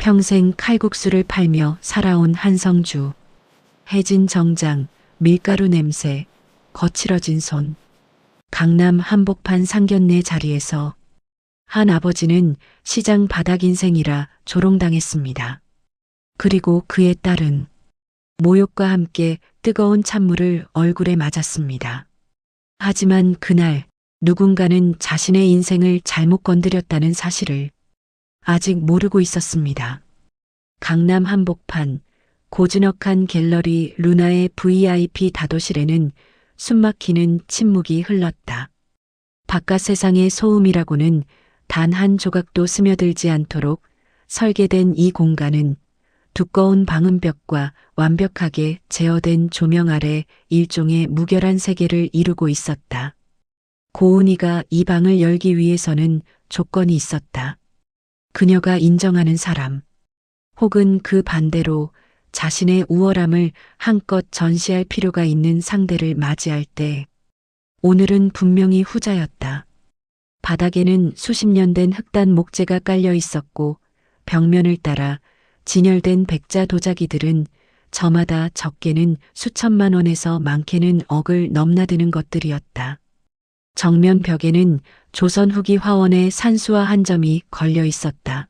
평생 칼국수를 팔며 살아온 한성주. 해진 정장, 밀가루 냄새, 거칠어진 손. 강남 한복판 상견례 자리에서 한 아버지는 시장 바닥 인생이라 조롱당했습니다. 그리고 그의 딸은 모욕과 함께 뜨거운 찬물을 얼굴에 맞았습니다. 하지만 그날 누군가는 자신의 인생을 잘못 건드렸다는 사실을 아직 모르고 있었습니다. 강남 한복판 고즈넉한 갤러리 루나의 VIP 다도실에는 숨막히는 침묵이 흘렀다. 바깥 세상의 소음이라고는 단 한 조각도 스며들지 않도록 설계된 이 공간은 두꺼운 방음벽과 완벽하게 제어된 조명 아래 일종의 무결한 세계를 이루고 있었다. 고은이가 이 방을 열기 위해서는 조건이 있었다. 그녀가 인정하는 사람, 혹은 그 반대로 자신의 우월함을 한껏 전시할 필요가 있는 상대를 맞이할 때, 오늘은 분명히 후자였다. 바닥에는 수십 년 된 흑단 목재가 깔려 있었고 벽면을 따라 진열된 백자 도자기들은 저마다 적게는 수천만 원에서 많게는 억을 넘나드는 것들이었다. 정면 벽에는 조선 후기 화원의 산수화 한 점이 걸려 있었다.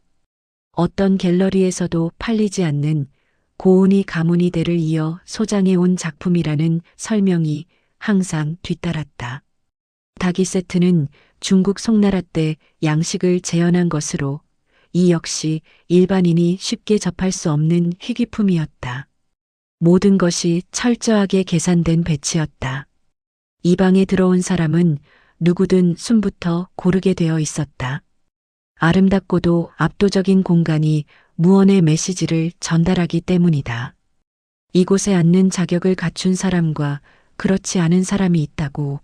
어떤 갤러리에서도 팔리지 않는 고은이 가문이대를 이어 소장해 온 작품이라는 설명이 항상 뒤따랐다. 닭이 세트는 중국 송나라 때 양식을 재현한 것으로 이 역시 일반인이 쉽게 접할 수 없는 희귀품이었다. 모든 것이 철저하게 계산된 배치였다. 이 방에 들어온 사람은 누구든 숨부터 고르게 되어 있었다. 아름답고도 압도적인 공간이 무언의 메시지를 전달하기 때문이다. 이곳에 앉는 자격을 갖춘 사람과 그렇지 않은 사람이 있다고.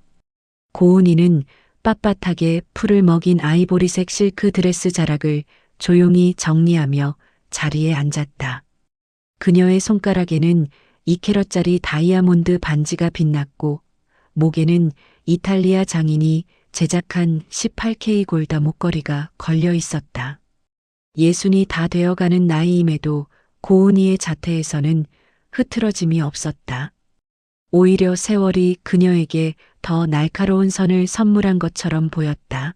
고은이는 빳빳하게 풀을 먹인 아이보리색 실크 드레스 자락을 조용히 정리하며 자리에 앉았다. 그녀의 손가락에는 2캐럿짜리 다이아몬드 반지가 빛났고 목에는 이탈리아 장인이 제작한 18K 골드 목걸이가 걸려 있었다. 예순이 다 되어가는 나이임에도 고은이의 자태에서는 흐트러짐이 없었다. 오히려 세월이 그녀에게 더 날카로운 선을 선물한 것처럼 보였다.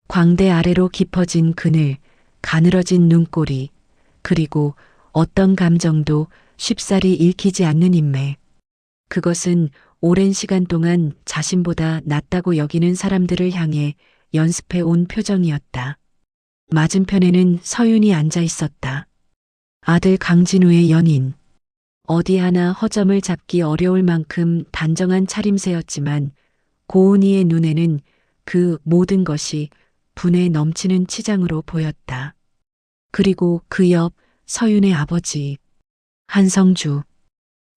광대 아래로 깊어진 그늘, 가늘어진 눈꼬리, 그리고 어떤 감정도 쉽사리 읽히지 않는 인매. 그것은 오랜 시간 동안 자신보다 낫다고 여기는 사람들을 향해 연습해 온 표정이었다. 맞은편에는 서윤이 앉아 있었다. 아들 강진우의 연인. 어디 하나 허점을 잡기 어려울 만큼 단정한 차림새였지만 고은이의 눈에는 그 모든 것이 분에 넘치는 치장으로 보였다. 그리고 그 옆 서윤의 아버지 한성주.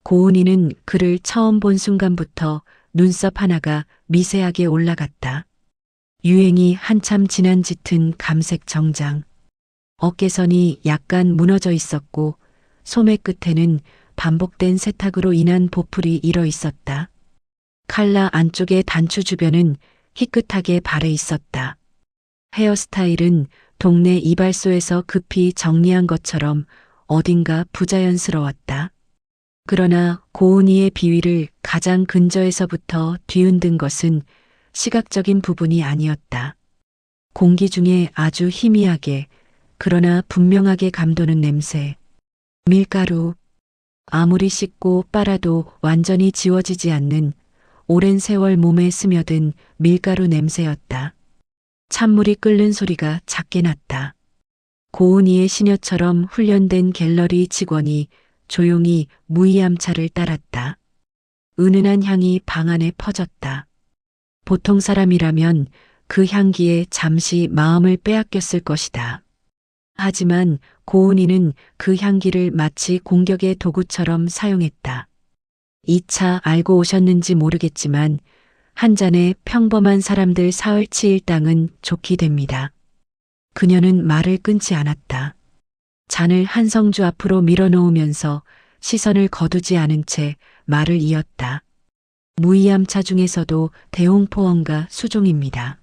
고은이는 그를 처음 본 순간부터 눈썹 하나가 미세하게 올라갔다. 유행이 한참 지난 짙은 감색 정장. 어깨선이 약간 무너져 있었고 소매 끝에는 반복된 세탁으로 인한 보풀이 일어 있었다. 칼라 안쪽의 단추 주변은 희끗하게 발해 있었다. 헤어스타일은 동네 이발소에서 급히 정리한 것처럼 어딘가 부자연스러웠다. 그러나 고은이의 비위를 가장 근저에서부터 뒤흔든 것은 시각적인 부분이 아니었다. 공기 중에 아주 희미하게 그러나 분명하게 감도는 냄새. 밀가루. 아무리 씻고 빨아도 완전히 지워지지 않는 오랜 세월 몸에 스며든 밀가루 냄새였다. 찬물이 끓는 소리가 작게 났다. 고은이의 시녀처럼 훈련된 갤러리 직원이 조용히 무이암차를 따랐다. 은은한 향이 방 안에 퍼졌다. 보통 사람이라면 그 향기에 잠시 마음을 빼앗겼을 것이다. 하지만 고은이는 그 향기를 마치 공격의 도구처럼 사용했다. 이 차 알고 오셨는지 모르겠지만 한 잔에 평범한 사람들 사흘치 일당은 좋게 됩니다. 그녀는 말을 끊지 않았다. 잔을 한성주 앞으로 밀어놓으면서 시선을 거두지 않은 채 말을 이었다. 무이암차 중에서도 대홍포원가 수종입니다.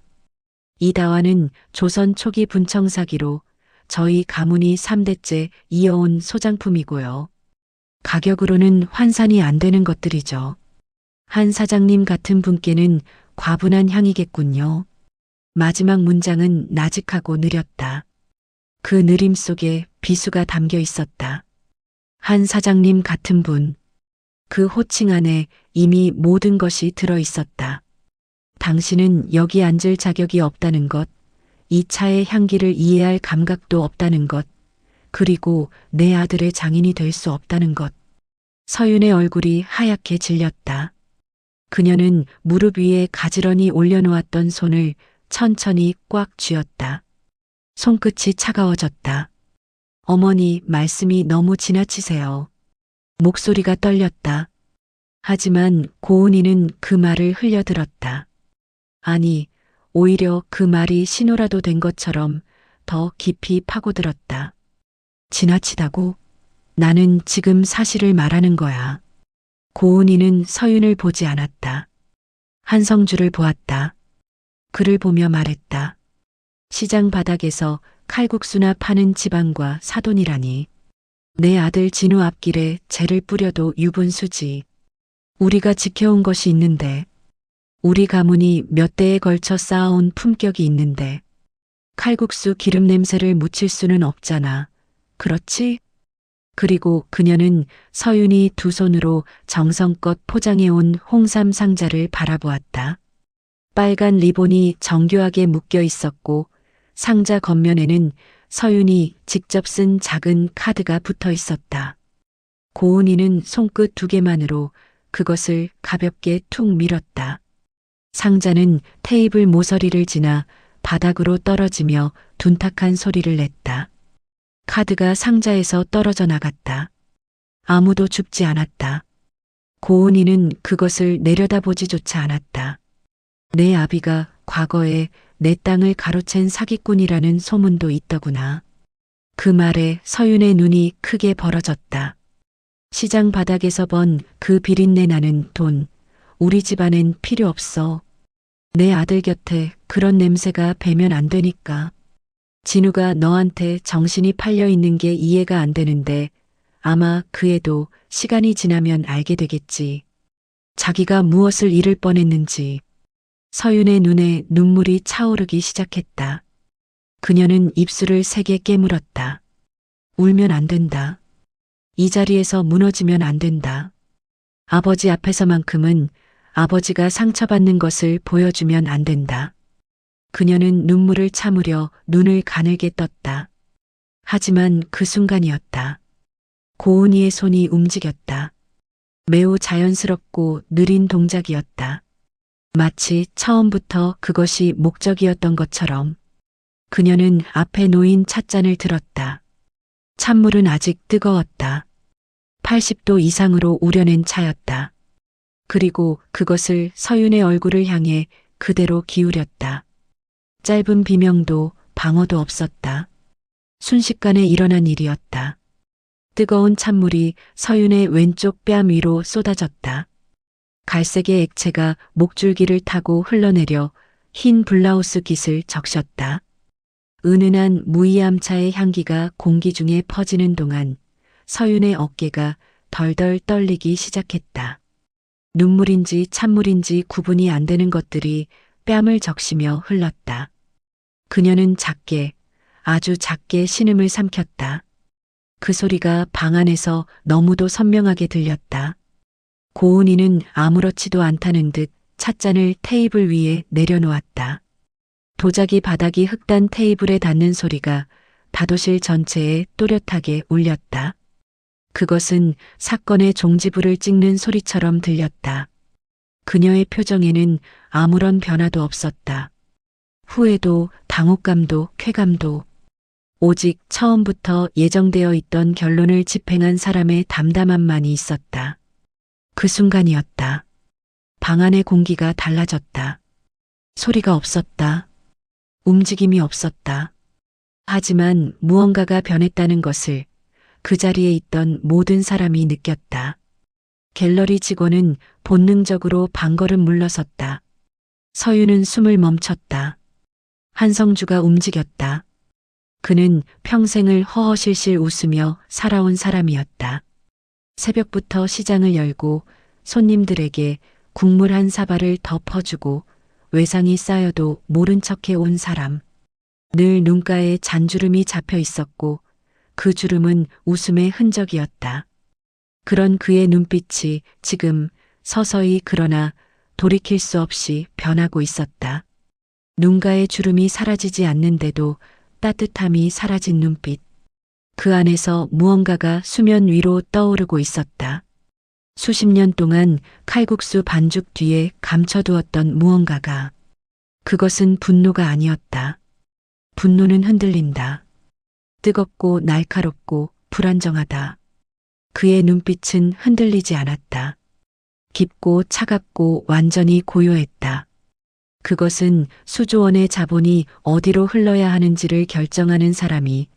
이 다와는 조선 초기 분청사기로 저희 가문이 3대째 이어온 소장품이고요. 가격으로는 환산이 안 되는 것들이죠. 한 사장님 같은 분께는 과분한 향이겠군요. 마지막 문장은 나직하고 느렸다. 그 느림 속에 비수가 담겨 있었다. 한 사장님 같은 분. 그 호칭 안에 이미 모든 것이 들어 있었다. 당신은 여기 앉을 자격이 없다는 것, 이 차의 향기를 이해할 감각도 없다는 것, 그리고 내 아들의 장인이 될 수 없다는 것. 서윤의 얼굴이 하얗게 질렸다. 그녀는 무릎 위에 가지런히 올려놓았던 손을 천천히 꽉 쥐었다. 손끝이 차가워졌다. 어머니, 말씀이 너무 지나치세요. 목소리가 떨렸다. 하지만 고은이는 그 말을 흘려들었다. 아니, 오히려 그 말이 신호라도 된 것처럼 더 깊이 파고들었다. 지나치다고? 나는 지금 사실을 말하는 거야. 고은이는 서윤을 보지 않았다. 한성주를 보았다. 그를 보며 말했다. 시장 바닥에서 칼국수나 파는 지방과 사돈이라니. 내 아들 진우 앞길에 재를 뿌려도 유분수지. 우리가 지켜온 것이 있는데, 우리 가문이 몇 대에 걸쳐 쌓아온 품격이 있는데, 칼국수 기름 냄새를 묻힐 수는 없잖아. 그렇지? 그리고 그녀는 서윤이 두 손으로 정성껏 포장해온 홍삼 상자를 바라보았다. 빨간 리본이 정교하게 묶여 있었고 상자 겉면에는 서윤이 직접 쓴 작은 카드가 붙어 있었다. 고은이는 손끝 두 개만으로 그것을 가볍게 툭 밀었다. 상자는 테이블 모서리를 지나 바닥으로 떨어지며 둔탁한 소리를 냈다. 카드가 상자에서 떨어져 나갔다. 아무도 줍지 않았다. 고은이는 그것을 내려다보지조차 않았다. 내 아비가 과거에 내 땅을 가로챈 사기꾼이라는 소문도 있더구나. 그 말에 서윤의 눈이 크게 벌어졌다. 시장 바닥에서 번 그 비린내 나는 돈, 우리 집안엔 필요 없어. 내 아들 곁에 그런 냄새가 배면 안 되니까. 진우가 너한테 정신이 팔려 있는 게 이해가 안 되는데 아마 그 애도 시간이 지나면 알게 되겠지. 자기가 무엇을 잃을 뻔했는지. 서윤의 눈에 눈물이 차오르기 시작했다. 그녀는 입술을 세게 깨물었다. 울면 안 된다. 이 자리에서 무너지면 안 된다. 아버지 앞에서만큼은 아버지가 상처받는 것을 보여주면 안 된다. 그녀는 눈물을 참으려 눈을 가늘게 떴다. 하지만 그 순간이었다. 고은이의 손이 움직였다. 매우 자연스럽고 느린 동작이었다. 마치 처음부터 그것이 목적이었던 것처럼. 그녀는 앞에 놓인 찻잔을 들었다. 찬물은 아직 뜨거웠다. 80도 이상으로 우려낸 차였다. 그리고 그것을 서윤의 얼굴을 향해 그대로 기울였다. 짧은 비명도 방어도 없었다. 순식간에 일어난 일이었다. 뜨거운 찬물이 서윤의 왼쪽 뺨 위로 쏟아졌다. 갈색의 액체가 목줄기를 타고 흘러내려 흰 블라우스 깃을 적셨다. 은은한 무이암차의 향기가 공기 중에 퍼지는 동안 서윤의 어깨가 덜덜 떨리기 시작했다. 눈물인지 찬물인지 구분이 안 되는 것들이 뺨을 적시며 흘렀다. 그녀는 작게, 아주 작게 신음을 삼켰다. 그 소리가 방 안에서 너무도 선명하게 들렸다. 고은이는 아무렇지도 않다는 듯 찻잔을 테이블 위에 내려놓았다. 도자기 바닥이 흑단 테이블에 닿는 소리가 다도실 전체에 또렷하게 울렸다. 그것은 사건의 종지부를 찍는 소리처럼 들렸다. 그녀의 표정에는 아무런 변화도 없었다. 후회도, 당혹감도, 쾌감도. 오직 처음부터 예정되어 있던 결론을 집행한 사람의 담담함만이 있었다. 그 순간이었다. 방 안의 공기가 달라졌다. 소리가 없었다. 움직임이 없었다. 하지만 무언가가 변했다는 것을 그 자리에 있던 모든 사람이 느꼈다. 갤러리 직원은 본능적으로 방걸음 물러섰다. 서윤은 숨을 멈췄다. 한성주가 움직였다. 그는 평생을 허허실실 웃으며 살아온 사람이었다. 새벽부터 시장을 열고 손님들에게 국물 한 사발을 더 퍼주고 외상이 쌓여도 모른 척해 온 사람. 늘 눈가에 잔주름이 잡혀 있었고 그 주름은 웃음의 흔적이었다. 그런 그의 눈빛이 지금 서서히 그러나 돌이킬 수 없이 변하고 있었다. 눈가의 주름이 사라지지 않는데도 따뜻함이 사라진 눈빛. 그 안에서 무언가가 수면 위로 떠오르고 있었다. 수십 년 동안 칼국수 반죽 뒤에 감춰두었던 무언가가. 그것은 분노가 아니었다. 분노는 흔들린다. 뜨겁고 날카롭고 불안정하다. 그의 눈빛은 흔들리지 않았다. 깊고 차갑고 완전히 고요했다. 그것은 수조원의 자본이 어디로 흘러야 하는지를 결정하는 사람이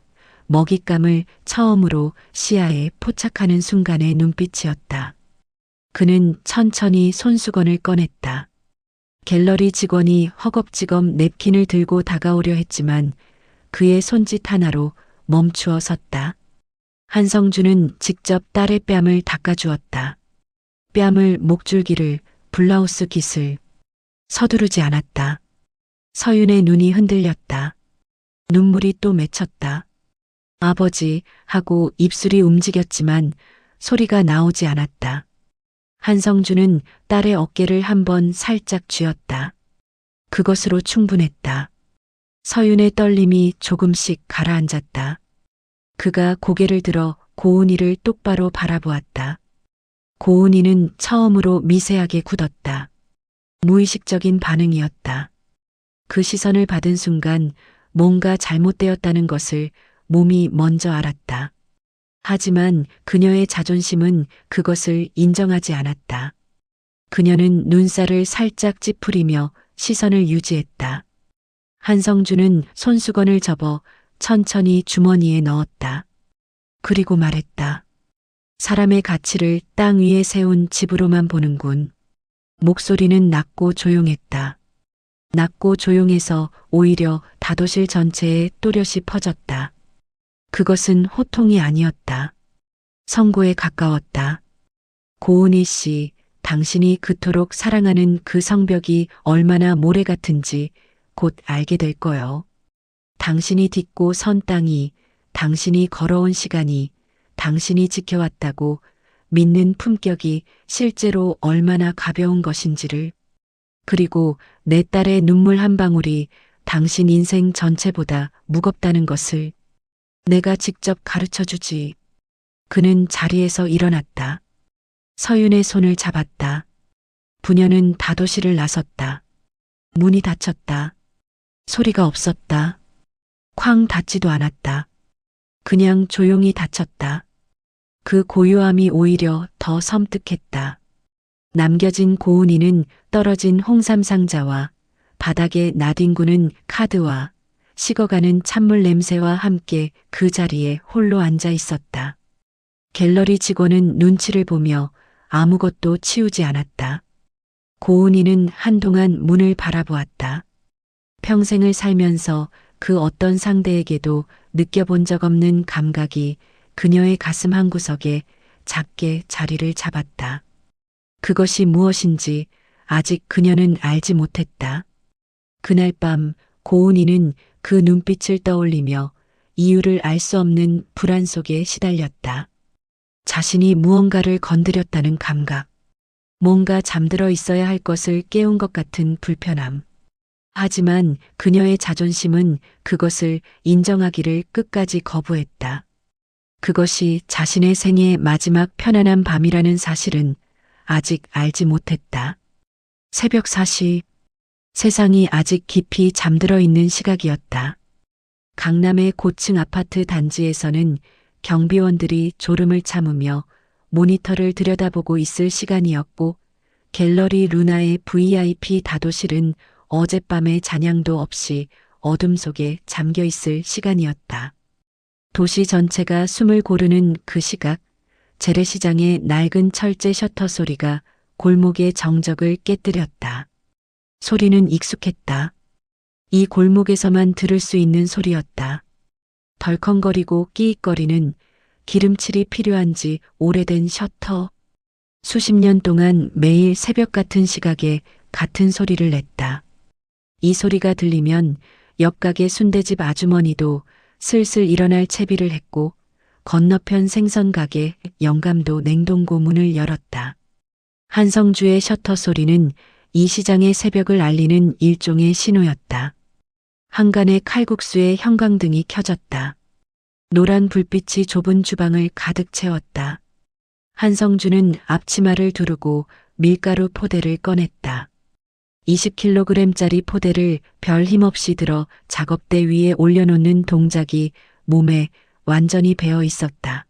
먹잇감을 처음으로 시야에 포착하는 순간의 눈빛이었다. 그는 천천히 손수건을 꺼냈다. 갤러리 직원이 허겁지겁 냅킨을 들고 다가오려 했지만 그의 손짓 하나로 멈추어 섰다. 한성주는 직접 딸의 뺨을 닦아주었다. 뺨을, 목줄기를, 블라우스 깃을. 서두르지 않았다. 서윤의 눈이 흔들렸다. 눈물이 또 맺혔다. 아버지 하고 입술이 움직였지만 소리가 나오지 않았다. 한성주는 딸의 어깨를 한번 살짝 쥐었다. 그것으로 충분했다. 서윤의 떨림이 조금씩 가라앉았다. 그가 고개를 들어 고은이를 똑바로 바라보았다. 고은이는 처음으로 미세하게 굳었다. 무의식적인 반응이었다. 그 시선을 받은 순간 뭔가 잘못되었다는 것을 몸이 먼저 알았다. 하지만 그녀의 자존심은 그것을 인정하지 않았다. 그녀는 눈살을 살짝 찌푸리며 시선을 유지했다. 한성주는 손수건을 접어 천천히 주머니에 넣었다. 그리고 말했다. 사람의 가치를 땅 위에 세운 집으로만 보는군. 목소리는 낮고 조용했다. 낮고 조용해서 오히려 다도실 전체에 또렷이 퍼졌다. 그것은 호통이 아니었다. 선고에 가까웠다. 고은희 씨, 당신이 그토록 사랑하는 그 성벽이 얼마나 모래 같은지 곧 알게 될 거요. 당신이 딛고 선 땅이, 당신이 걸어온 시간이, 당신이 지켜왔다고 믿는 품격이 실제로 얼마나 가벼운 것인지를. 그리고 내 딸의 눈물 한 방울이 당신 인생 전체보다 무겁다는 것을 내가 직접 가르쳐 주지. 그는 자리에서 일어났다. 서윤의 손을 잡았다. 부녀는 다도실을 나섰다. 문이 닫혔다. 소리가 없었다. 쾅 닫지도 않았다. 그냥 조용히 닫혔다. 그 고요함이 오히려 더 섬뜩했다. 남겨진 고은이는 떨어진 홍삼 상자와 바닥에 나뒹구는 카드와 식어가는 찬물 냄새와 함께 그 자리에 홀로 앉아 있었다. 갤러리 직원은 눈치를 보며 아무것도 치우지 않았다. 고은이는 한동안 문을 바라보았다. 평생을 살면서 그 어떤 상대에게도 느껴본 적 없는 감각이 그녀의 가슴 한구석에 작게 자리를 잡았다. 그것이 무엇인지 아직 그녀는 알지 못했다. 그날 밤 고은이는 그 눈빛을 떠올리며 이유를 알 수 없는 불안 속에 시달렸다. 자신이 무언가를 건드렸다는 감각, 뭔가 잠들어 있어야 할 것을 깨운 것 같은 불편함. 하지만 그녀의 자존심은 그것을 인정하기를 끝까지 거부했다. 그것이 자신의 생의 마지막 편안한 밤이라는 사실은 아직 알지 못했다. 새벽 4시, 세상이 아직 깊이 잠들어 있는 시각이었다. 강남의 고층 아파트 단지에서는 경비원들이 졸음을 참으며 모니터를 들여다보고 있을 시간이었고 갤러리 루나의 VIP 다도실은 어젯밤의 잔향도 없이 어둠 속에 잠겨 있을 시간이었다. 도시 전체가 숨을 고르는 그 시각, 재래시장의 낡은 철제 셔터 소리가 골목의 정적을 깨뜨렸다. 소리는 익숙했다. 이 골목에서만 들을 수 있는 소리였다. 덜컹거리고 끼익거리는 기름칠이 필요한지 오래된 셔터. 수십 년 동안 매일 새벽 같은 시각에 같은 소리를 냈다. 이 소리가 들리면 옆가게 순대집 아주머니도 슬슬 일어날 채비를 했고 건너편 생선가게 영감도 냉동고 문을 열었다. 한성주의 셔터 소리는 이 시장의 새벽을 알리는 일종의 신호였다. 한간의 칼국수에 형광등이 켜졌다. 노란 불빛이 좁은 주방을 가득 채웠다. 한성주는 앞치마를 두르고 밀가루 포대를 꺼냈다. 20kg짜리 포대를 별 힘없이 들어 작업대 위에 올려놓는 동작이 몸에 완전히 배어 있었다.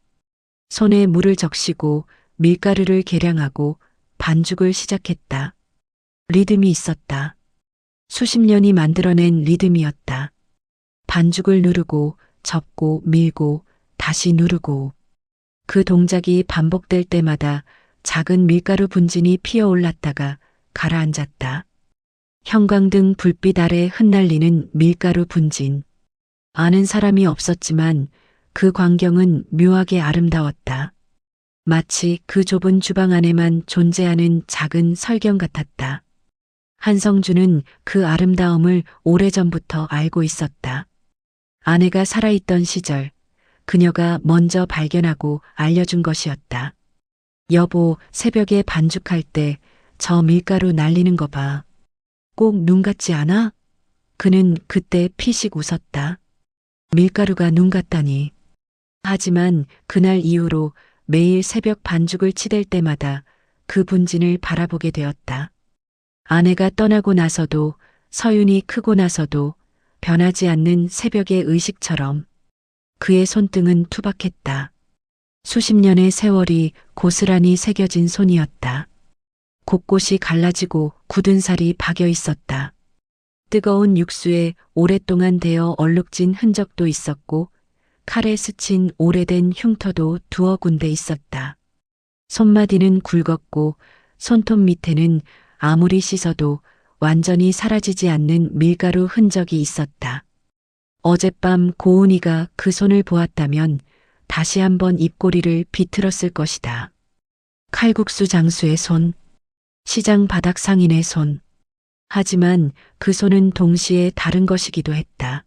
손에 물을 적시고 밀가루를 계량하고 반죽을 시작했다. 리듬이 있었다. 수십 년이 만들어낸 리듬이었다. 반죽을 누르고 접고 밀고 다시 누르고 그 동작이 반복될 때마다 작은 밀가루 분진이 피어올랐다가 가라앉았다. 형광등 불빛 아래 흩날리는 밀가루 분진. 아는 사람이 없었지만 그 광경은 묘하게 아름다웠다. 마치 그 좁은 주방 안에만 존재하는 작은 설경 같았다. 한성주는 그 아름다움을 오래전부터 알고 있었다. 아내가 살아있던 시절 그녀가 먼저 발견하고 알려준 것이었다. 여보, 새벽에 반죽할 때 저 밀가루 날리는 거 봐. 꼭 눈 같지 않아? 그는 그때 피식 웃었다. 밀가루가 눈 같다니. 하지만 그날 이후로 매일 새벽 반죽을 치댈 때마다 그 분진을 바라보게 되었다. 아내가 떠나고 나서도 서윤이 크고 나서도 변하지 않는 새벽의 의식처럼 그의 손등은 투박했다. 수십 년의 세월이 고스란히 새겨진 손이었다. 곳곳이 갈라지고 굳은 살이 박여 있었다. 뜨거운 육수에 오랫동안 데어 얼룩진 흔적도 있었고 칼에 스친 오래된 흉터도 두어 군데 있었다. 손마디는 굵었고 손톱 밑에는 아무리 씻어도 완전히 사라지지 않는 밀가루 흔적이 있었다. 어젯밤 고은이가 그 손을 보았다면 다시 한번 입꼬리를 비틀었을 것이다. 칼국수 장수의 손, 시장 바닥 상인의 손. 하지만 그 손은 동시에 다른 것이기도 했다.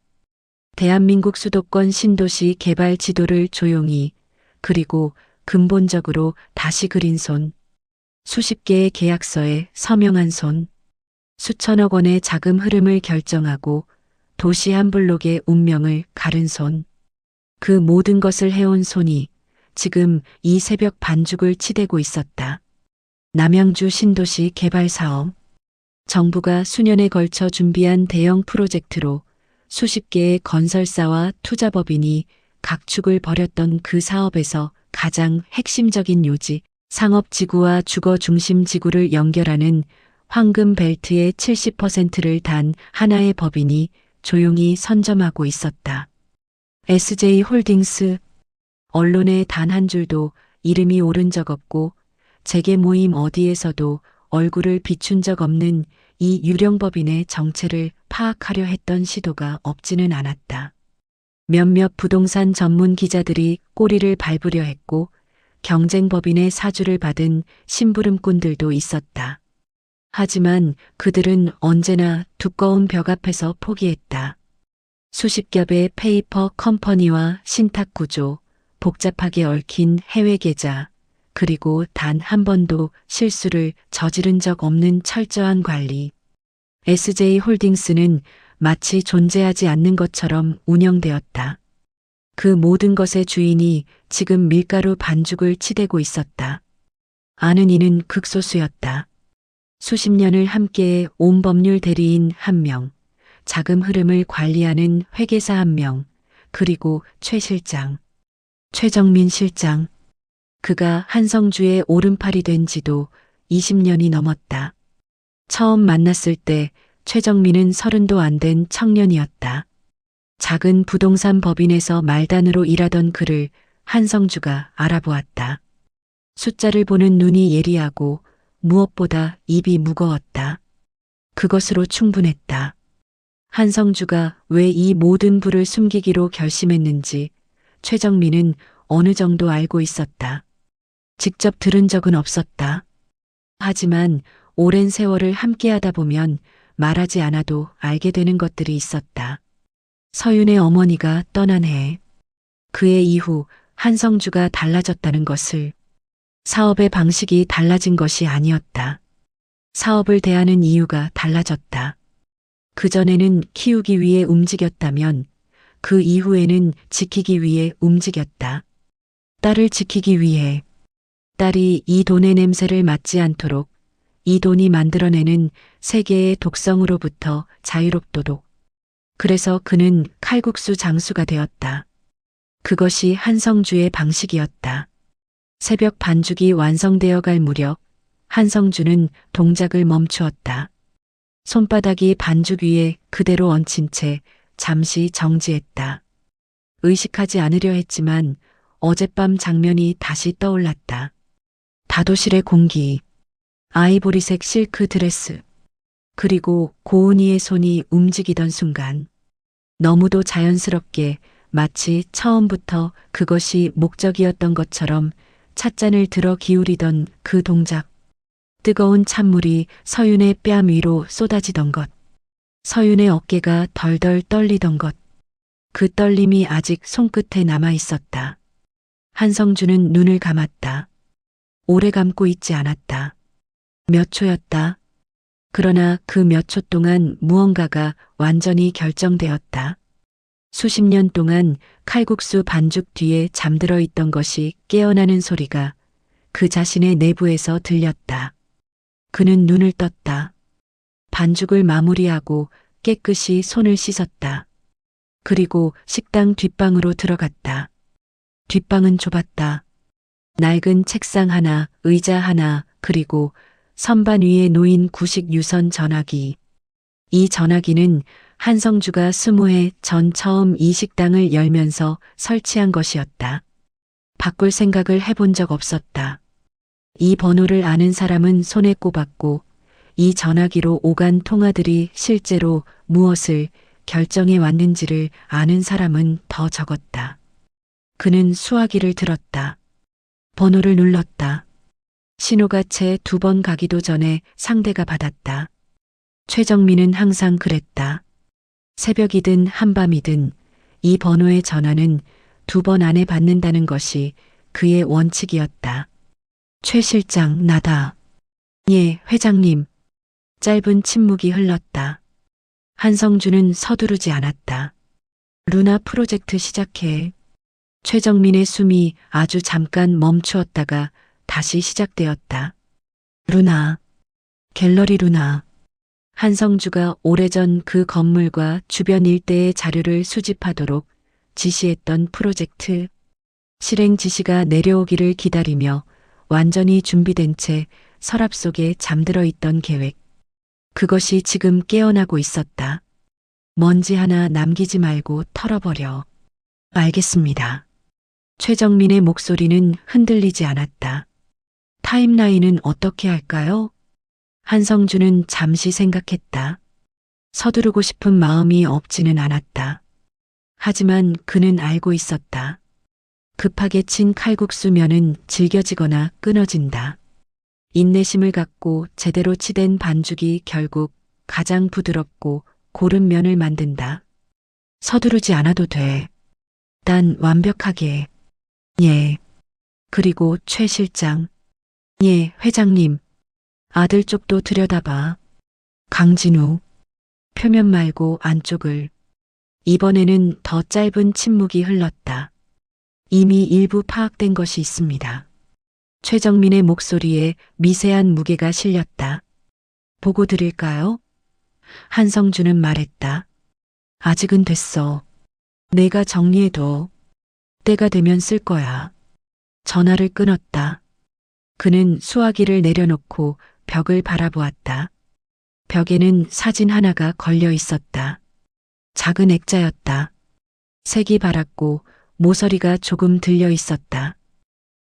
대한민국 수도권 신도시 개발 지도를 조용히 그리고 근본적으로 다시 그린 손. 수십 개의 계약서에 서명한 손. 수천억 원의 자금 흐름을 결정하고 도시 한 블록의 운명을 가른 손. 그 모든 것을 해온 손이 지금 이 새벽 반죽을 치대고 있었다. 남양주 신도시 개발 사업. 정부가 수년에 걸쳐 준비한 대형 프로젝트로 수십 개의 건설사와 투자법인이 각축을 벌였던 그 사업에서 가장 핵심적인 요지, 상업지구와 주거중심지구를 연결하는 황금벨트의 70%를 단 하나의 법인이 조용히 선점하고 있었다. SJ홀딩스. 언론에 단 한 줄도 이름이 오른 적 없고 재계 모임 어디에서도 얼굴을 비춘 적 없는 이 유령법인의 정체를 파악하려 했던 시도가 없지는 않았다. 몇몇 부동산 전문 기자들이 꼬리를 밟으려 했고 경쟁법인의 사주를 받은 심부름꾼들도 있었다. 하지만 그들은 언제나 두꺼운 벽 앞에서 포기했다. 수십 겹의 페이퍼 컴퍼니와 신탁 구조, 복잡하게 얽힌 해외 계좌, 그리고 단 한 번도 실수를 저지른 적 없는 철저한 관리. SJ홀딩스는 마치 존재하지 않는 것처럼 운영되었다. 그 모든 것의 주인이 지금 밀가루 반죽을 치대고 있었다. 아는 이는 극소수였다. 수십 년을 함께 온 법률 대리인 한 명, 자금 흐름을 관리하는 회계사 한 명, 그리고 최 실장, 최정민 실장. 그가 한성주의 오른팔이 된 지도 20년이 넘었다. 처음 만났을 때 최정민은 30도 안 된 청년이었다. 작은 부동산 법인에서 말단으로 일하던 그를 한성주가 알아보았다. 숫자를 보는 눈이 예리하고 무엇보다 입이 무거웠다. 그것으로 충분했다. 한성주가 왜 이 모든 불을 숨기기로 결심했는지 최정민은 어느 정도 알고 있었다. 직접 들은 적은 없었다. 하지만 오랜 세월을 함께하다 보면 말하지 않아도 알게 되는 것들이 있었다. 서윤의 어머니가 떠난 해, 그해 이후 한성주가 달라졌다는 것을, 사업의 방식이 달라진 것이 아니었다. 사업을 대하는 이유가 달라졌다. 그전에는 키우기 위해 움직였다면 그 이후에는 지키기 위해 움직였다. 딸을 지키기 위해, 딸이 이 돈의 냄새를 맡지 않도록, 이 돈이 만들어내는 세계의 독성으로부터 자유롭도록. 그래서 그는 칼국수 장수가 되었다. 그것이 한성주의 방식이었다. 새벽 반죽이 완성되어 갈 무렵 한성주는 동작을 멈추었다. 손바닥이 반죽 위에 그대로 얹힌 채 잠시 정지했다. 의식하지 않으려 했지만 어젯밤 장면이 다시 떠올랐다. 다도실의 공기, 아이보리색 실크 드레스, 그리고 고은이의 손이 움직이던 순간 너무도 자연스럽게 마치 처음부터 그것이 목적이었던 것처럼 찻잔을 들어 기울이던 그 동작, 뜨거운 찬물이 서윤의 뺨 위로 쏟아지던 것, 서윤의 어깨가 덜덜 떨리던 것, 그 떨림이 아직 손끝에 남아 있었다. 한성주는 눈을 감았다. 오래 감고 있지 않았다. 몇 초였다. 그러나 그 몇 초 동안 무언가가 완전히 결정되었다. 수십 년 동안 칼국수 반죽 뒤에 잠들어 있던 것이 깨어나는 소리가 그 자신의 내부에서 들렸다. 그는 눈을 떴다. 반죽을 마무리하고 깨끗이 손을 씻었다. 그리고 식당 뒷방으로 들어갔다. 뒷방은 좁았다. 낡은 책상 하나, 의자 하나, 그리고 선반 위에 놓인 구식 유선 전화기. 이 전화기는 한성주가 20해 전 처음 이 식당을 열면서 설치한 것이었다. 바꿀 생각을 해본 적 없었다. 이 번호를 아는 사람은 손에 꼽았고 이 전화기로 오간 통화들이 실제로 무엇을 결정해 왔는지를 아는 사람은 더 적었다. 그는 수화기를 들었다. 번호를 눌렀다. 신호가 채 2번 가기도 전에 상대가 받았다. 최정민은 항상 그랬다. 새벽이든 한밤이든 이 번호의 전화는 2번 안에 받는다는 것이 그의 원칙이었다. 최 실장, 나다. 예, 회장님. 짧은 침묵이 흘렀다. 한성주는 서두르지 않았다. 루나 프로젝트 시작해. 최정민의 숨이 아주 잠깐 멈추었다가 다시 시작되었다. 루나. 갤러리 루나. 한성주가 오래전 그 건물과 주변 일대의 자료를 수집하도록 지시했던 프로젝트. 실행 지시가 내려오기를 기다리며 완전히 준비된 채 서랍 속에 잠들어 있던 계획. 그것이 지금 깨어나고 있었다. 먼지 하나 남기지 말고 털어버려. 알겠습니다. 최정민의 목소리는 흔들리지 않았다. 타임라인은 어떻게 할까요? 한성주는 잠시 생각했다. 서두르고 싶은 마음이 없지는 않았다. 하지만 그는 알고 있었다. 급하게 친 칼국수면은 질겨지거나 끊어진다. 인내심을 갖고 제대로 치댄 반죽이 결국 가장 부드럽고 고른 면을 만든다. 서두르지 않아도 돼. 단 완벽하게. 예. 그리고 최 실장. 예, 회장님. 아들 쪽도 들여다봐. 강진우. 표면 말고 안쪽을. 이번에는 더 짧은 침묵이 흘렀다. 이미 일부 파악된 것이 있습니다. 최정민의 목소리에 미세한 무게가 실렸다. 보고 드릴까요? 한성주는 말했다. 아직은 됐어. 내가 정리해둬. 때가 되면 쓸 거야. 전화를 끊었다. 그는 수화기를 내려놓고 벽을 바라보았다. 벽에는 사진 하나가 걸려 있었다. 작은 액자였다. 색이 바랐고 모서리가 조금 들려 있었다.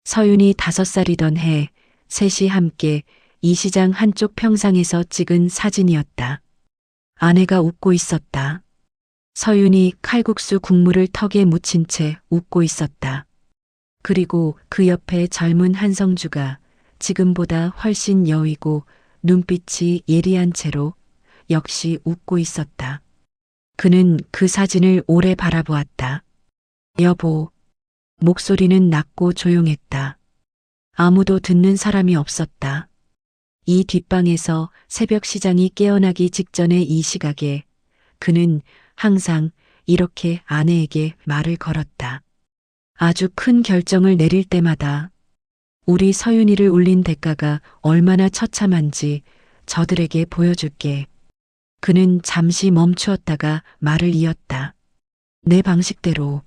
서윤이 5살이던 해 셋이 함께 이 시장 한쪽 평상에서 찍은 사진이었다. 아내가 웃고 있었다. 서윤이 칼국수 국물을 턱에 묻힌 채 웃고 있었다. 그리고 그 옆에 젊은 한성주가 지금보다 훨씬 여위고 눈빛이 예리한 채로 역시 웃고 있었다. 그는 그 사진을 오래 바라보았다. 여보. 목소리는 낮고 조용했다. 아무도 듣는 사람이 없었다. 이 뒷방에서 새벽 시장이 깨어나기 직전의 이 시각에 그는 항상 이렇게 아내에게 말을 걸었다. 아주 큰 결정을 내릴 때마다 우리 서윤이를 울린 대가가 얼마나 처참한지 저들에게 보여줄게. 그는 잠시 멈추었다가 말을 이었다. 내 방식대로.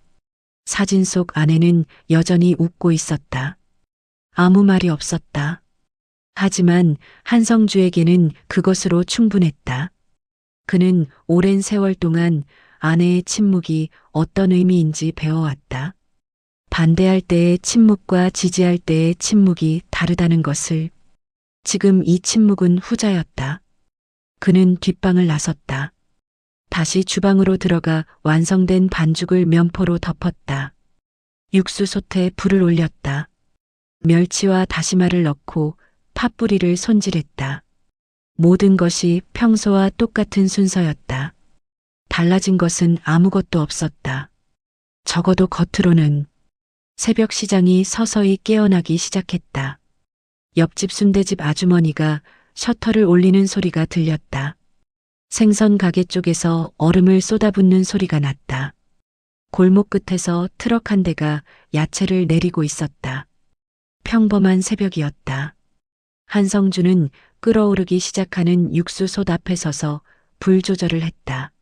사진 속 아내는 여전히 웃고 있었다. 아무 말이 없었다. 하지만 한성주에게는 그것으로 충분했다. 그는 오랜 세월 동안 아내의 침묵이 어떤 의미인지 배워왔다. 반대할 때의 침묵과 지지할 때의 침묵이 다르다는 것을. 지금 이 침묵은 후자였다. 그는 뒷방을 나섰다. 다시 주방으로 들어가 완성된 반죽을 면포로 덮었다. 육수솥에 불을 올렸다. 멸치와 다시마를 넣고 팥뿌리를 손질했다. 모든 것이 평소와 똑같은 순서였다. 달라진 것은 아무것도 없었다. 적어도 겉으로는. 새벽 시장이 서서히 깨어나기 시작했다. 옆집 순대집 아주머니가 셔터를 올리는 소리가 들렸다. 생선 가게 쪽에서 얼음을 쏟아붓는 소리가 났다. 골목 끝에서 트럭 한 대가 야채를 내리고 있었다. 평범한 새벽이었다. 한성주는 끓어오르기 시작하는 육수솥 앞에 서서 불 조절을 했다.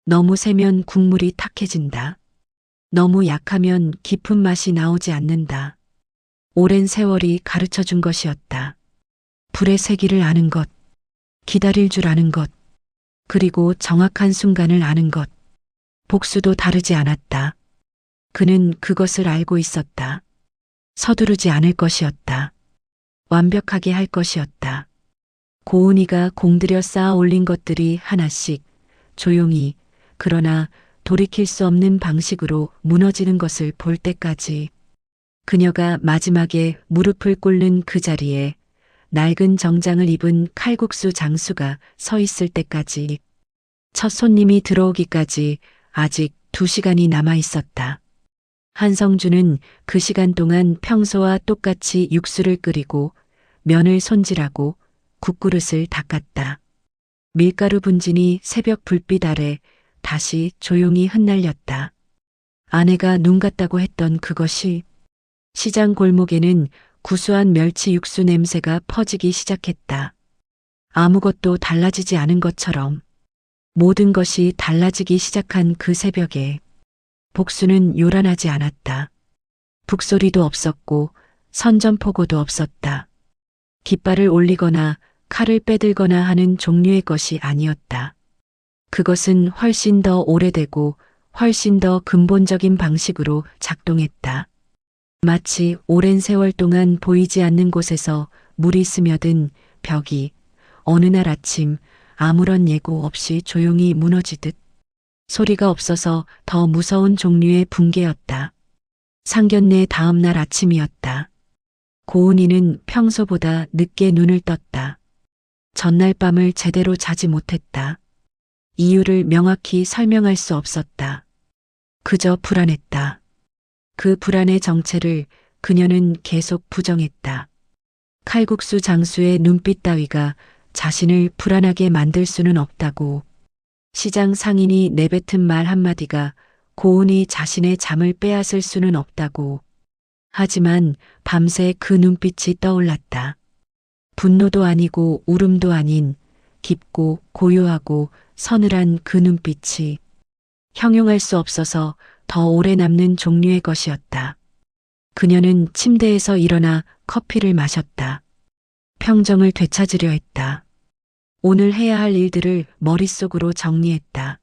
너무 세면 국물이 탁해진다. 너무 약하면 깊은 맛이 나오지 않는다. 오랜 세월이 가르쳐 준 것이었다. 불의 세기를 아는 것, 기다릴 줄 아는 것, 그리고 정확한 순간을 아는 것. 복수도 다르지 않았다. 그는 그것을 알고 있었다. 서두르지 않을 것이었다. 완벽하게 할 것이었다. 고은이가 공들여 쌓아 올린 것들이 하나씩 조용히 그러나 돌이킬 수 없는 방식으로 무너지는 것을 볼 때까지. 그녀가 마지막에 무릎을 꿇는 그 자리에 낡은 정장을 입은 칼국수 장수가 서 있을 때까지. 첫 손님이 들어오기까지 아직 2시간이 남아 있었다. 한성주는 그 시간 동안 평소와 똑같이 육수를 끓이고 면을 손질하고 국그릇을 닦았다. 밀가루 분진이 새벽 불빛 아래 다시 조용히 흩날렸다. 아내가 눈 같다고 했던 그것이. 시장 골목에는 구수한 멸치 육수 냄새가 퍼지기 시작했다. 아무것도 달라지지 않은 것처럼. 모든 것이 달라지기 시작한 그 새벽에 복수는 요란하지 않았다. 북소리도 없었고 선전포고도 없었다. 깃발을 올리거나 칼을 빼들거나 하는 종류의 것이 아니었다. 그것은 훨씬 더 오래되고 훨씬 더 근본적인 방식으로 작동했다. 마치 오랜 세월 동안 보이지 않는 곳에서 물이 스며든 벽이 어느 날 아침 아무런 예고 없이 조용히 무너지듯. 소리가 없어서 더 무서운 종류의 붕괴였다. 상견례 다음 날 아침이었다. 고은이는 평소보다 늦게 눈을 떴다. 전날 밤을 제대로 자지 못했다. 이유를 명확히 설명할 수 없었다. 그저 불안했다. 그 불안의 정체를 그녀는 계속 부정했다. 칼국수 장수의 눈빛 따위가 자신을 불안하게 만들 수는 없다고. 시장 상인이 내뱉은 말 한마디가 고은이 자신의 잠을 빼앗을 수는 없다고. 하지만 밤새 그 눈빛이 떠올랐다. 분노도 아니고 울음도 아닌 깊고 고요하고 서늘한 그 눈빛이 형용할 수 없어서 더 오래 남는 종류의 것이었다. 그녀는 침대에서 일어나 커피를 마셨다. 평정을 되찾으려 했다. 오늘 해야 할 일들을 머릿속으로 정리했다.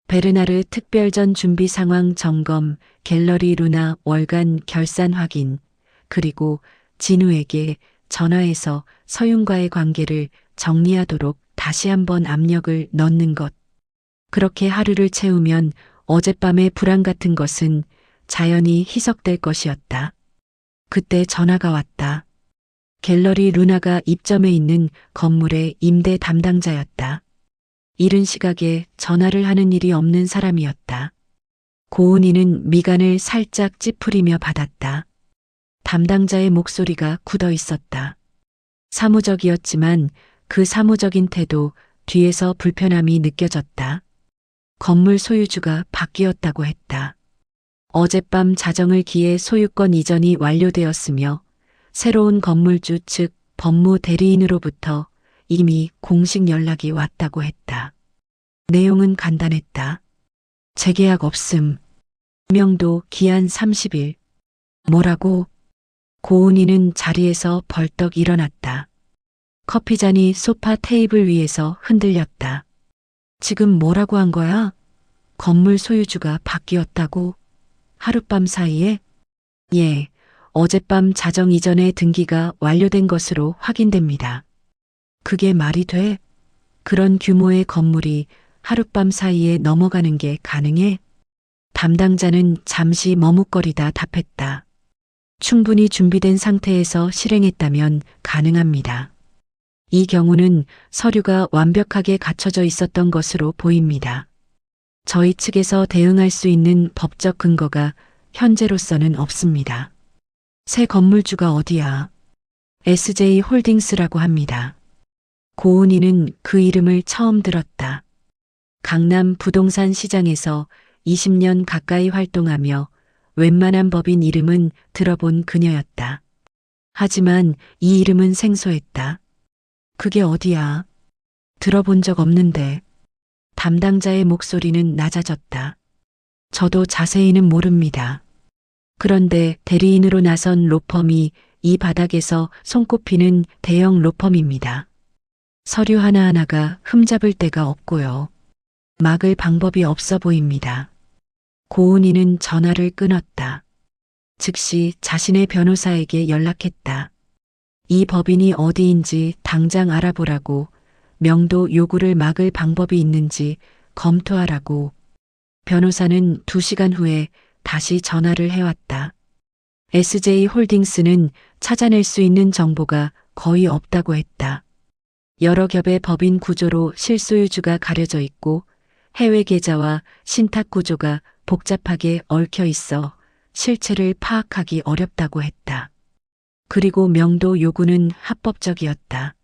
베르나르 특별전 준비 상황 점검, 갤러리 루나 월간 결산 확인, 그리고 진우에게 전화해서 서윤과의 관계를 정리하도록 다시 한번 압력을 넣는 것. 그렇게 하루를 채우면 어젯밤의 불안 같은 것은 자연히 희석될 것이었다. 그때 전화가 왔다. 갤러리 루나가 입점해 있는 건물의 임대 담당자였다. 이른 시각에 전화를 하는 일이 없는 사람이었다. 고은이는 미간을 살짝 찌푸리며 받았다. 담당자의 목소리가 굳어 있었다. 사무적이었지만 그 사무적인 태도 뒤에서 불편함이 느껴졌다. 건물 소유주가 바뀌었다고 했다. 어젯밤 자정을 기해 소유권 이전이 완료되었으며 새로운 건물주 즉 법무 대리인으로부터 이미 공식 연락이 왔다고 했다. 내용은 간단했다. 재계약 없음. 명도 기한 30일. 뭐라고? 고은이는 자리에서 벌떡 일어났다. 커피잔이 소파 테이블 위에서 흔들렸다. 지금 뭐라고 한 거야? 건물 소유주가 바뀌었다고? 하룻밤 사이에? 예, 어젯밤 자정 이전에 등기가 완료된 것으로 확인됩니다. 그게 말이 돼? 그런 규모의 건물이 하룻밤 사이에 넘어가는 게 가능해? 담당자는 잠시 머뭇거리다 답했다. 충분히 준비된 상태에서 실행했다면 가능합니다. 이 경우는 서류가 완벽하게 갖춰져 있었던 것으로 보입니다. 저희 측에서 대응할 수 있는 법적 근거가 현재로서는 없습니다. 새 건물주가 어디야? SJ 홀딩스라고 합니다. 고은이는 그 이름을 처음 들었다. 강남 부동산 시장에서 20년 가까이 활동하며 웬만한 법인 이름은 들어본 그녀였다. 하지만 이 이름은 생소했다. 그게 어디야? 들어본 적 없는데. 담당자의 목소리는 낮아졌다. 저도 자세히는 모릅니다. 그런데 대리인으로 나선 로펌이 이 바닥에서 손꼽히는 대형 로펌입니다. 서류 하나하나가 흠잡을 데가 없고요. 막을 방법이 없어 보입니다. 고은이는 전화를 끊었다. 즉시 자신의 변호사에게 연락했다. 이 법인이 어디인지 당장 알아보라고, 명도 요구를 막을 방법이 있는지 검토하라고. 변호사는 2시간 후에 다시 전화를 해왔다. SJ 홀딩스는 찾아낼 수 있는 정보가 거의 없다고 했다. 여러 겹의 법인 구조로 실소유주가 가려져 있고 해외 계좌와 신탁 구조가 복잡하게 얽혀 있어 실체를 파악하기 어렵다고 했다. 그리고 명도 요구는 합법적이었다.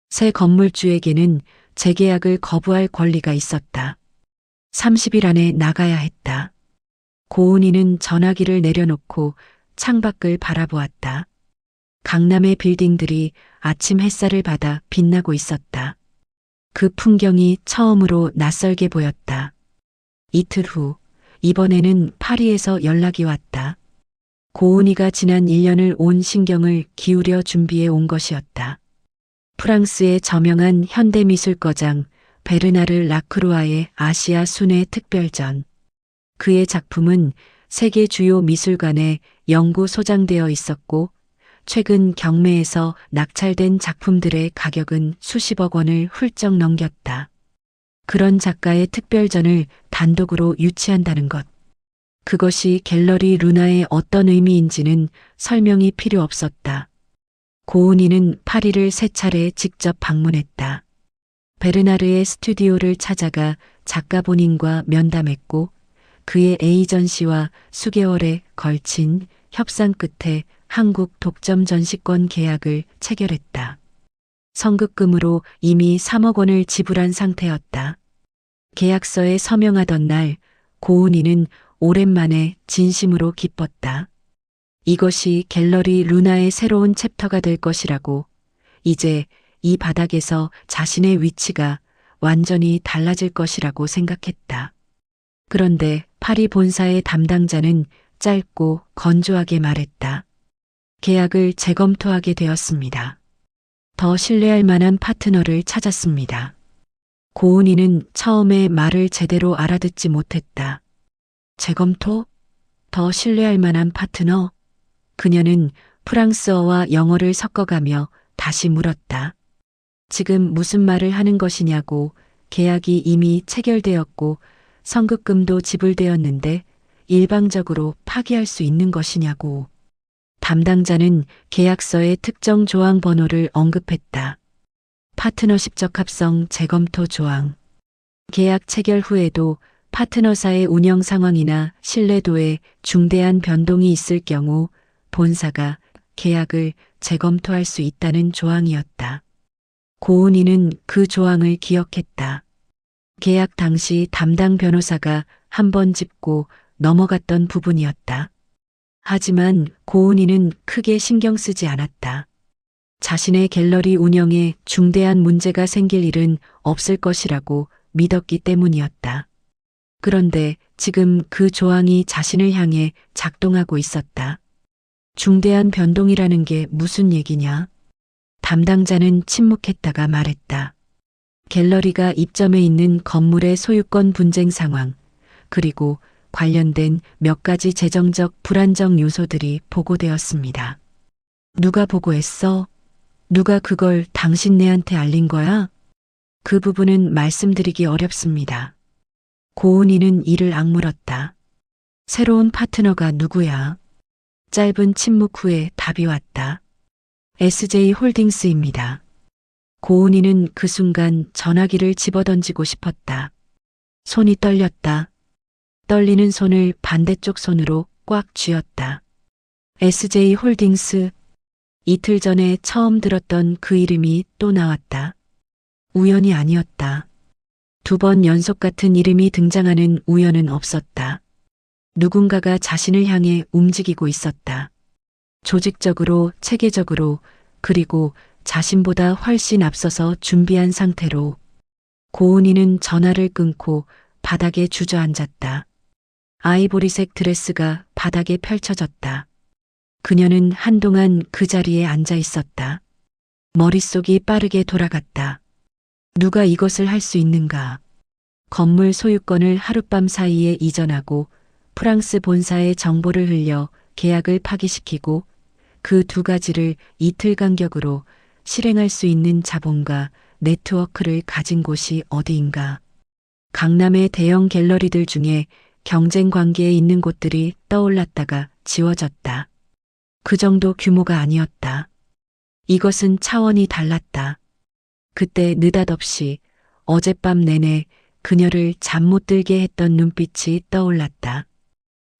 새 건물주에게는 재계약을 거부할 권리가 있었다. 30일 안에 나가야 했다. 고은이는 전화기를 내려놓고 창밖을 바라보았다. 강남의 빌딩들이 아침 햇살을 받아 빛나고 있었다. 그 풍경이 처음으로 낯설게 보였다. 이틀 후, 이번에는 파리에서 연락이 왔다. 고은이가 지난 1년을 온 신경을 기울여 준비해 온 것이었다. 프랑스의 저명한 현대미술거장 베르나르 라크루아의 아시아 순회 특별전. 그의 작품은 세계 주요 미술관에 영구 소장되어 있었고 최근 경매에서 낙찰된 작품들의 가격은 수십억 원을 훌쩍 넘겼다. 그런 작가의 특별전을 단독으로 유치한다는 것. 그것이 갤러리 루나의 어떤 의미인지는 설명이 필요 없었다. 고은이는 파리를 3차례 직접 방문했다. 베르나르의 스튜디오를 찾아가 작가 본인과 면담했고 그의 에이전시와 수개월에 걸친 협상 끝에 한국 독점 전시권 계약을 체결했다. 선급금으로 이미 3억 원을 지불한 상태였다. 계약서에 서명하던 날 고은이는 오랜만에 진심으로 기뻤다. 이것이 갤러리 루나의 새로운 챕터가 될 것이라고, 이제 이 바닥에서 자신의 위치가 완전히 달라질 것이라고 생각했다. 그런데 파리 본사의 담당자는 짧고 건조하게 말했다. 계약을 재검토하게 되었습니다. 더 신뢰할 만한 파트너를 찾았습니다. 고은이는 처음에 말을 제대로 알아듣지 못했다. 재검토? 더 신뢰할 만한 파트너? 그녀는 프랑스어와 영어를 섞어가며 다시 물었다. 지금 무슨 말을 하는 것이냐고. 계약이 이미 체결되었고 성급금도 지불되었는데 일방적으로 파기할 수 있는 것이냐고. 담당자는 계약서의 특정 조항 번호를 언급했다. 파트너십 적합성 재검토 조항. 계약 체결 후에도 파트너사의 운영 상황이나 신뢰도에 중대한 변동이 있을 경우 본사가 계약을 재검토할 수 있다는 조항이었다. 고은이는 그 조항을 기억했다. 계약 당시 담당 변호사가 한 번 짚고 넘어갔던 부분이었다. 하지만 고은이는 크게 신경 쓰지 않았다. 자신의 갤러리 운영에 중대한 문제가 생길 일은 없을 것이라고 믿었기 때문이었다. 그런데 지금 그 조항이 자신을 향해 작동하고 있었다. 중대한 변동이라는 게 무슨 얘기냐? 담당자는 침묵했다가 말했다. 갤러리가 입점해 있는 건물의 소유권 분쟁 상황, 그리고 관련된 몇 가지 재정적 불안정 요소들이 보고되었습니다. 누가 보고했어? 누가 그걸 당신네한테 알린 거야? 그 부분은 말씀드리기 어렵습니다. 고은이는 이를 악물었다. 새로운 파트너가 누구야? 짧은 침묵 후에 답이 왔다. SJ홀딩스입니다. 고은이는 그 순간 전화기를 집어던지고 싶었다. 손이 떨렸다. 떨리는 손을 반대쪽 손으로 꽉 쥐었다. SJ홀딩스. 이틀 전에 처음 들었던 그 이름이 또 나왔다. 우연이 아니었다. 2번 연속 같은 이름이 등장하는 우연은 없었다. 누군가가 자신을 향해 움직이고 있었다. 조직적으로, 체계적으로, 그리고 자신보다 훨씬 앞서서 준비한 상태로. 고은이는 전화를 끊고 바닥에 주저앉았다. 아이보리색 드레스가 바닥에 펼쳐졌다. 그녀는 한동안 그 자리에 앉아 있었다. 머릿속이 빠르게 돌아갔다. 누가 이것을 할 수 있는가? 건물 소유권을 하룻밤 사이에 이전하고 프랑스 본사에 정보를 흘려 계약을 파기시키고 그 2가지를 이틀 간격으로 실행할 수 있는 자본과 네트워크를 가진 곳이 어디인가? 강남의 대형 갤러리들 중에 경쟁 관계에 있는 곳들이 떠올랐다가 지워졌다. 그 정도 규모가 아니었다. 이것은 차원이 달랐다. 그때 느닷없이 어젯밤 내내 그녀를 잠 못 들게 했던 눈빛이 떠올랐다.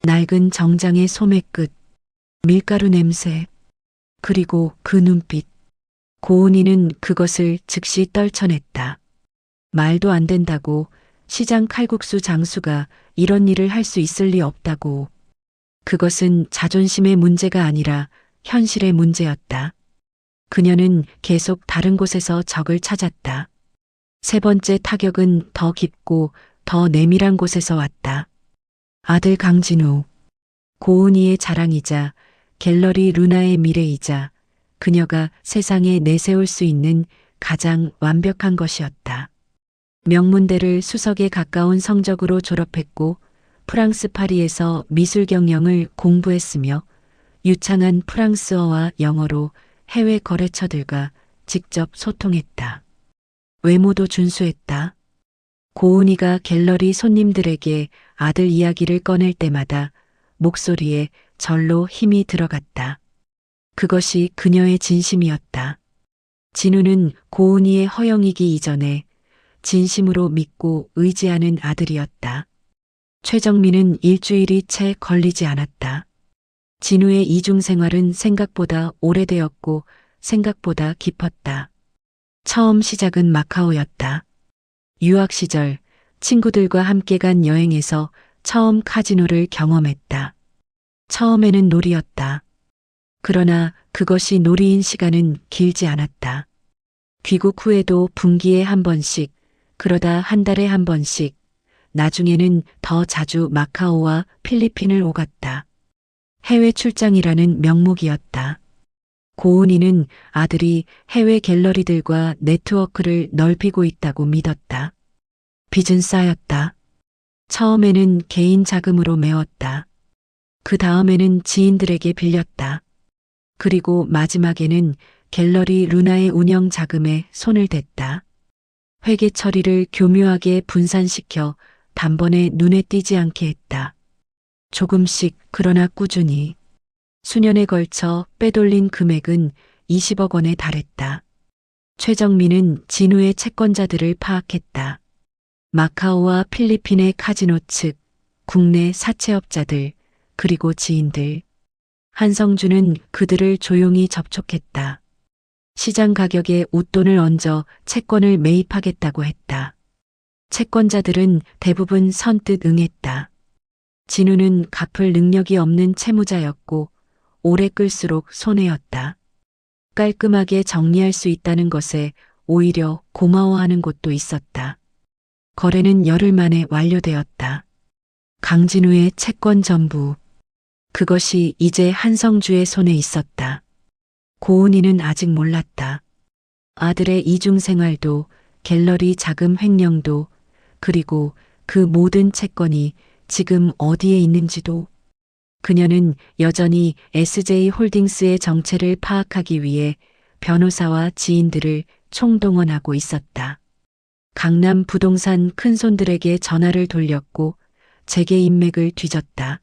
낡은 정장의 소매 끝, 밀가루 냄새, 그리고 그 눈빛. 고은이는 그것을 즉시 떨쳐냈다. 말도 안 된다고. 시장 칼국수 장수가 이런 일을 할 수 있을 리 없다고. 그것은 자존심의 문제가 아니라 현실의 문제였다. 그녀는 계속 다른 곳에서 적을 찾았다. 3번째 타격은 더 깊고 더 내밀한 곳에서 왔다. 아들 강진우. 고은이의 자랑이자 갤러리 루나의 미래이자 그녀가 세상에 내세울 수 있는 가장 완벽한 것이었다. 명문대를 수석에 가까운 성적으로 졸업했고 프랑스 파리에서 미술 경영을 공부했으며 유창한 프랑스어와 영어로 해외 거래처들과 직접 소통했다. 외모도 준수했다. 고은이가 갤러리 손님들에게 아들 이야기를 꺼낼 때마다 목소리에 절로 힘이 들어갔다. 그것이 그녀의 진심이었다. 진우는 고은이의 허영이기 이전에 진심으로 믿고 의지하는 아들이었다. 최정민은 일주일이 채 걸리지 않았다. 진우의 이중 생활은 생각보다 오래되었고 생각보다 깊었다. 처음 시작은 마카오였다. 유학 시절 친구들과 함께 간 여행에서 처음 카지노를 경험했다. 처음에는 놀이였다. 그러나 그것이 놀이인 시간은 길지 않았다. 귀국 후에도 분기에 한 번씩, 그러다 한 달에 한 번씩, 나중에는 더 자주 마카오와 필리핀을 오갔다. 해외 출장이라는 명목이었다. 고은이는 아들이 해외 갤러리들과 네트워크를 넓히고 있다고 믿었다. 빚은 쌓였다. 처음에는 개인 자금으로 메웠다. 그 다음에는 지인들에게 빌렸다. 그리고 마지막에는 갤러리 루나의 운영 자금에 손을 댔다. 회계 처리를 교묘하게 분산시켜 단번에 눈에 띄지 않게 했다. 조금씩 그러나 꾸준히 수년에 걸쳐 빼돌린 금액은 20억 원에 달했다. 최정민은 진우의 채권자들을 파악했다. 마카오와 필리핀의 카지노 측, 국내 사채업자들, 그리고 지인들. 한성주는 그들을 조용히 접촉했다. 시장 가격에 웃돈을 얹어 채권을 매입하겠다고 했다. 채권자들은 대부분 선뜻 응했다. 진우는 갚을 능력이 없는 채무자였고 오래 끌수록 손해였다. 깔끔하게 정리할 수 있다는 것에 오히려 고마워하는 곳도 있었다. 거래는 열흘 만에 완료되었다. 강진우의 채권 전부. 그것이 이제 한성주의 손에 있었다. 고은이는 아직 몰랐다. 아들의 이중 생활도, 갤러리 자금 횡령도, 그리고 그 모든 채권이 지금 어디에 있는지도. 그녀는 여전히 SJ홀딩스의 정체를 파악하기 위해 변호사와 지인들을 총동원하고 있었다. 강남 부동산 큰손들에게 전화를 돌렸고 재계 인맥을 뒤졌다.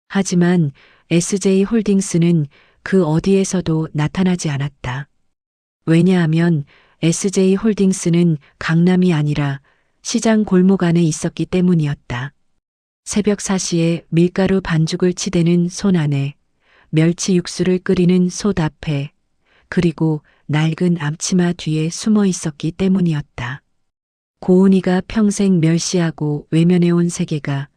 하지만 SJ홀딩스는 그 어디에서도 나타나지 않았다. 왜냐하면 SJ홀딩스는 강남이 아니라 시장 골목 안에 있었기 때문이었다. 새벽 4시에 밀가루 반죽을 치대는 손 안에, 멸치 육수를 끓이는 솥 앞에, 그리고 낡은 앞치마 뒤에 숨어 있었기 때문이었다. 고은이가 평생 멸시하고 외면해온 세계가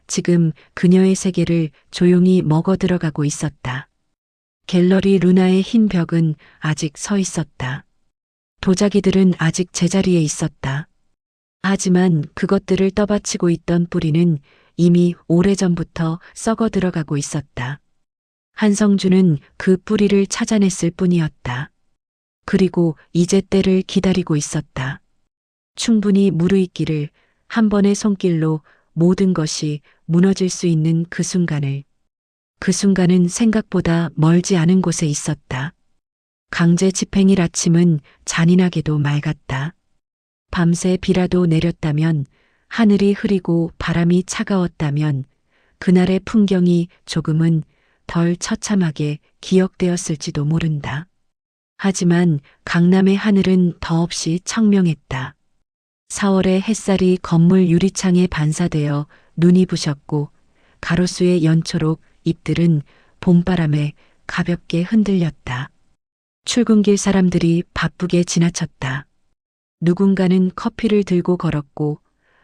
지금 그녀의 세계를 조용히 먹어들어가고 있었다. 갤러리 루나의 흰 벽은 아직 서 있었다. 도자기들은 아직 제자리에 있었다. 하지만 그것들을 떠받치고 있던 뿌리는 이미 오래전부터 썩어 들어가고 있었다. 한성주는 그 뿌리를 찾아냈을 뿐이었다. 그리고 이제 때를 기다리고 있었다. 충분히 무르익기를 한 번의 손길로 모든 것이 무너질 수 있는 그 순간을. 그 순간은 생각보다 멀지 않은 곳에 있었다. 강제 집행일 아침은 잔인하게도 맑았다. 밤새 비라도 내렸다면, 하늘이 흐리고 바람이 차가웠다면 그날의 풍경이 조금은 덜 처참하게 기억되었을지도 모른다. 하지만 강남의 하늘은 더없이 청명했다. 4월의 햇살이 건물 유리창에 반사되어 눈이 부셨고 가로수의 연초록 잎들은 봄바람에 가볍게 흔들렸다. 출근길 사람들이 바쁘게 지나쳤다. 누군가는 커피를 들고 걸었고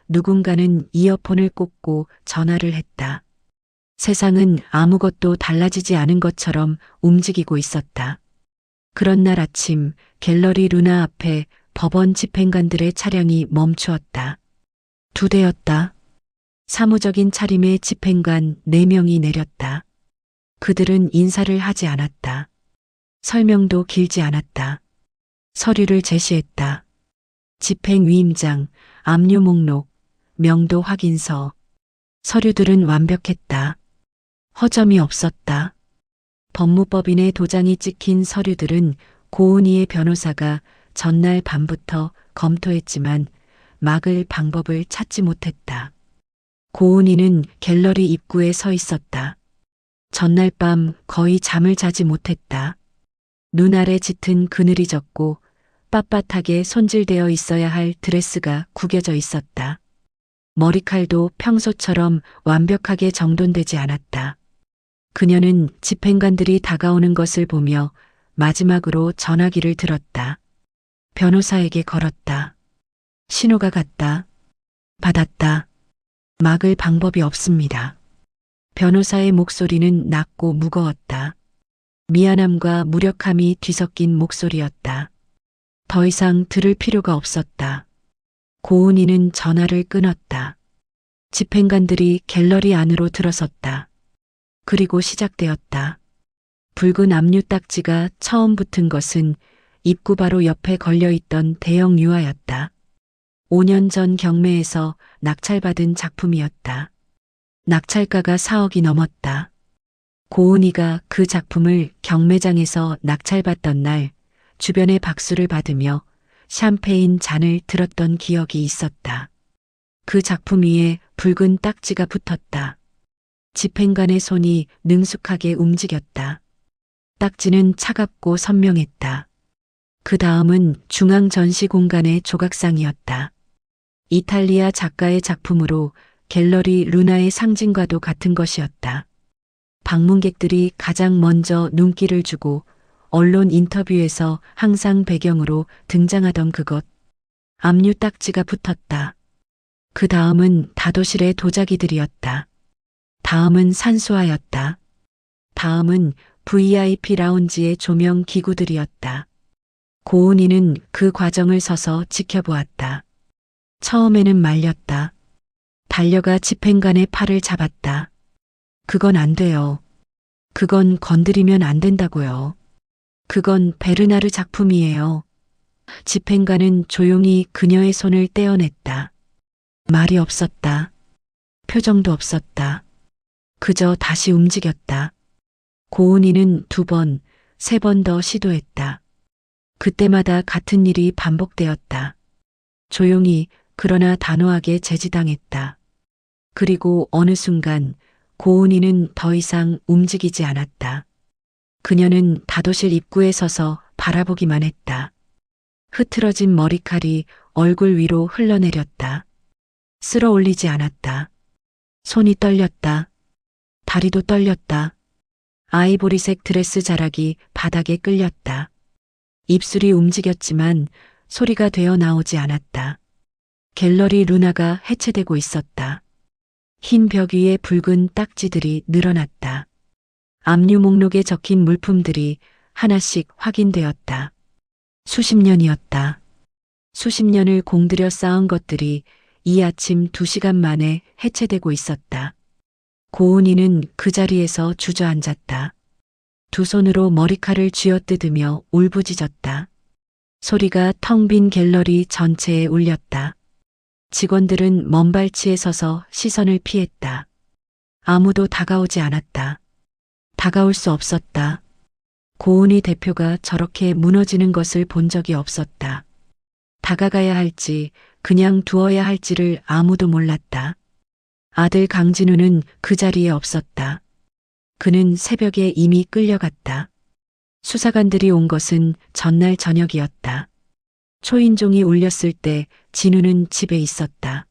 누군가는 이어폰을 꽂고 전화를 했다. 세상은 아무것도 달라지지 않은 것처럼 움직이고 있었다. 그런 날 아침 갤러리 루나 앞에 법원 집행관들의 차량이 멈추었다. 2대였다. 사무적인 차림의 집행관 4명이 내렸다. 그들은 인사를 하지 않았다. 설명도 길지 않았다. 서류를 제시했다. 집행위임장, 압류 목록, 명도 확인서. 서류들은 완벽했다. 허점이 없었다. 법무법인의 도장이 찍힌 서류들은 고은이의 변호사가 전날 밤부터 검토했지만 막을 방법을 찾지 못했다. 고은이는 갤러리 입구에 서 있었다. 전날 밤 거의 잠을 자지 못했다. 눈 아래 짙은 그늘이 졌고 빳빳하게 손질되어 있어야 할 드레스가 구겨져 있었다. 머리칼도 평소처럼 완벽하게 정돈되지 않았다. 그녀는 집행관들이 다가오는 것을 보며 마지막으로 전화기를 들었다. 변호사에게 걸었다. 신호가 갔다. 받았다. 막을 방법이 없습니다. 변호사의 목소리는 낮고 무거웠다. 미안함과 무력함이 뒤섞인 목소리였다. 더 이상 들을 필요가 없었다. 고은이는 전화를 끊었다. 집행관들이 갤러리 안으로 들어섰다. 그리고 시작되었다. 붉은 압류 딱지가 처음 붙은 것은 입구 바로 옆에 걸려있던 대형 유화였다. 5년 전 경매에서 낙찰받은 작품이었다. 낙찰가가 4억이 넘었다. 고은이가 그 작품을 경매장에서 낙찰받던 날 주변의 박수를 받으며 샴페인 잔을 들었던 기억이 있었다. 그 작품 위에 붉은 딱지가 붙었다. 집행관의 손이 능숙하게 움직였다. 딱지는 차갑고 선명했다. 그 다음은 중앙 전시 공간의 조각상이었다. 이탈리아 작가의 작품으로 갤러리 루나의 상징과도 같은 것이었다. 방문객들이 가장 먼저 눈길을 주고 언론 인터뷰에서 항상 배경으로 등장하던 그것. 압류 딱지가 붙었다. 그 다음은 다도실의 도자기들이었다. 다음은 산수화였다. 다음은 VIP 라운지의 조명 기구들이었다. 고은이는 그 과정을 서서 지켜보았다. 처음에는 말렸다. 달려가 집행관의 팔을 잡았다. 그건 안 돼요. 그건 건드리면 안 된다고요. 그건 베르나르 작품이에요. 집행관은 조용히 그녀의 손을 떼어냈다. 말이 없었다. 표정도 없었다. 그저 다시 움직였다. 고은이는 2번, 3번 더 시도했다. 그때마다 같은 일이 반복되었다. 조용히 그러나 단호하게 제지당했다. 그리고 어느 순간 고은이는 더 이상 움직이지 않았다. 그녀는 다도실 입구에 서서 바라보기만 했다. 흐트러진 머리칼이 얼굴 위로 흘러내렸다. 쓸어 올리지 않았다. 손이 떨렸다. 다리도 떨렸다. 아이보리색 드레스 자락이 바닥에 끌렸다. 입술이 움직였지만 소리가 되어 나오지 않았다. 갤러리 루나가 해체되고 있었다. 흰 벽 위에 붉은 딱지들이 늘어났다. 압류 목록에 적힌 물품들이 하나씩 확인되었다. 수십 년이었다. 수십 년을 공들여 쌓은 것들이 이 아침 2시간 만에 해체되고 있었다. 고은이는 그 자리에서 주저앉았다. 두 손으로 머리칼을 쥐어뜯으며 울부짖었다. 소리가 텅 빈 갤러리 전체에 울렸다. 직원들은 먼 발치에 서서 시선을 피했다. 아무도 다가오지 않았다. 다가올 수 없었다. 고은이 대표가 저렇게 무너지는 것을 본 적이 없었다. 다가가야 할지 그냥 두어야 할지를 아무도 몰랐다. 아들 강진우는 그 자리에 없었다. 그는 새벽에 이미 끌려갔다. 수사관들이 온 것은 전날 저녁이었다. 초인종이 울렸을 때 진우는 집에 있었다.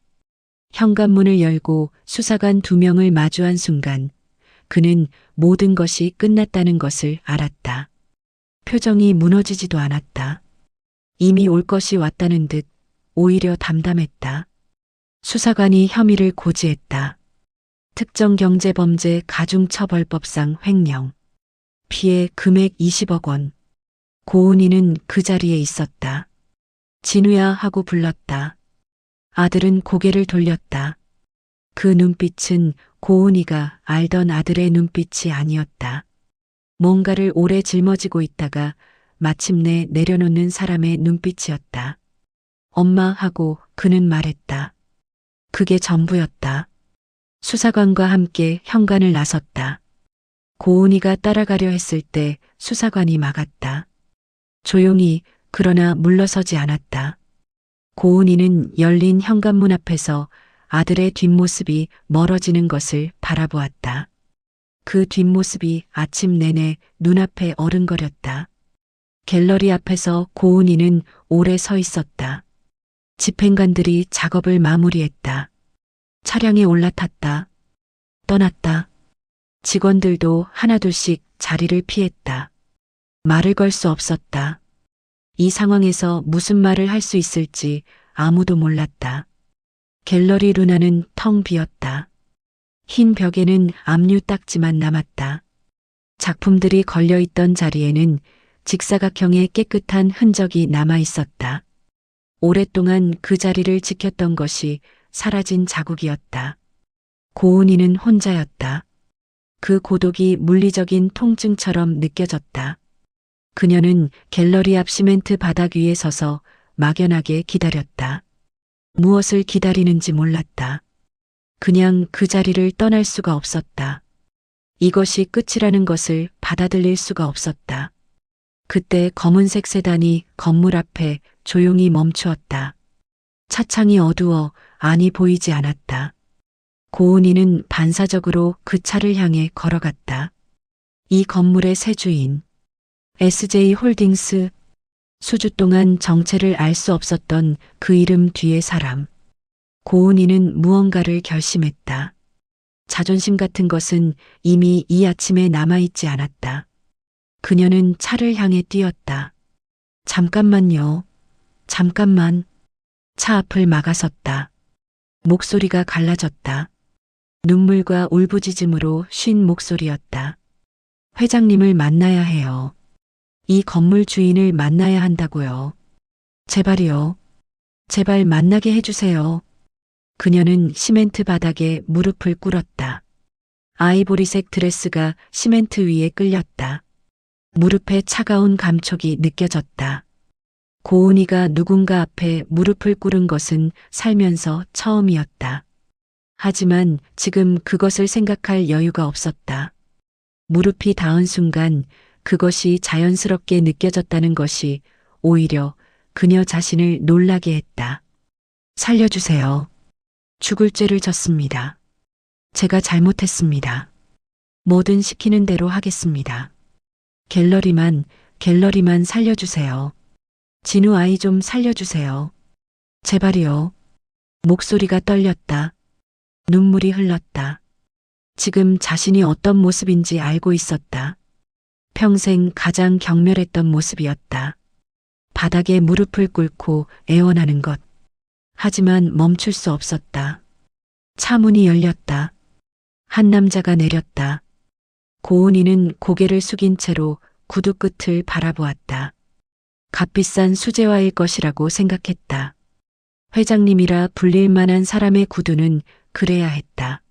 현관문을 열고 수사관 2명을 마주한 순간 그는 모든 것이 끝났다는 것을 알았다. 표정이 무너지지도 않았다. 이미 올 것이 왔다는 듯 오히려 담담했다. 수사관이 혐의를 고지했다. 특정경제범죄 가중처벌법상 횡령. 피해 금액 20억 원. 고은이는 그 자리에 있었다. 진우야 하고 불렀다. 아들은 고개를 돌렸다. 그 눈빛은 고은이가 알던 아들의 눈빛이 아니었다. 뭔가를 오래 짊어지고 있다가 마침내 내려놓는 사람의 눈빛이었다. 엄마 하고 그는 말했다. 그게 전부였다. 수사관과 함께 현관을 나섰다. 고은이가 따라가려 했을 때 수사관이 막았다. 조용히 그러나 물러서지 않았다. 고은이는 열린 현관문 앞에서 아들의 뒷모습이 멀어지는 것을 바라보았다. 그 뒷모습이 아침 내내 눈앞에 어른거렸다. 갤러리 앞에서 고은이는 오래 서 있었다. 집행관들이 작업을 마무리했다. 차량에 올라탔다. 떠났다. 직원들도 하나둘씩 자리를 피했다. 말을 걸 수 없었다. 이 상황에서 무슨 말을 할 수 있을지 아무도 몰랐다. 갤러리 루나는 텅 비었다. 흰 벽에는 압류 딱지만 남았다. 작품들이 걸려있던 자리에는 직사각형의 깨끗한 흔적이 남아 있었다. 오랫동안 그 자리를 지켰던 것이 사라진 자국이었다. 고은이는 혼자였다. 그 고독이 물리적인 통증처럼 느껴졌다. 그녀는 갤러리 앞 시멘트 바닥 위에 서서 막연하게 기다렸다. 무엇을 기다리는지 몰랐다. 그냥 그 자리를 떠날 수가 없었다. 이것이 끝이라는 것을 받아들일 수가 없었다. 그때 검은색 세단이 건물 앞에 조용히 멈추었다. 차창이 어두워 안이 보이지 않았다. 고은이는 반사적으로 그 차를 향해 걸어갔다. 이 건물의 새 주인, SJ홀딩스. 수주 동안 정체를 알 수 없었던 그 이름 뒤의 사람. 고은이는 무언가를 결심했다. 자존심 같은 것은 이미 이 아침에 남아있지 않았다. 그녀는 차를 향해 뛰었다. 잠깐만요. 잠깐만. 차 앞을 막아섰다. 목소리가 갈라졌다. 눈물과 울부짖음으로 쉰 목소리였다. 회장님을 만나야 해요. 이 건물 주인을 만나야 한다고요. 제발이요. 제발 만나게 해주세요. 그녀는 시멘트 바닥에 무릎을 꿇었다. 아이보리색 드레스가 시멘트 위에 끌렸다. 무릎에 차가운 감촉이 느껴졌다. 고은이가 누군가 앞에 무릎을 꿇은 것은 살면서 처음이었다. 하지만 지금 그것을 생각할 여유가 없었다. 무릎이 닿은 순간 그것이 자연스럽게 느껴졌다는 것이 오히려 그녀 자신을 놀라게 했다. 살려주세요. 죽을 죄를 졌습니다. 제가 잘못했습니다. 뭐든 시키는 대로 하겠습니다. 갤러리만 살려주세요. 진우 아이 좀 살려주세요. 제발이요. 목소리가 떨렸다. 눈물이 흘렀다. 지금 자신이 어떤 모습인지 알고 있었다. 평생 가장 경멸했던 모습이었다. 바닥에 무릎을 꿇고 애원하는 것. 하지만 멈출 수 없었다. 차 문이 열렸다. 한 남자가 내렸다. 고은이는 고개를 숙인 채로 구두 끝을 바라보았다. 값비싼 수제화일 것이라고 생각했다. 회장님이라 불릴 만한 사람의 구두는 그래야 했다.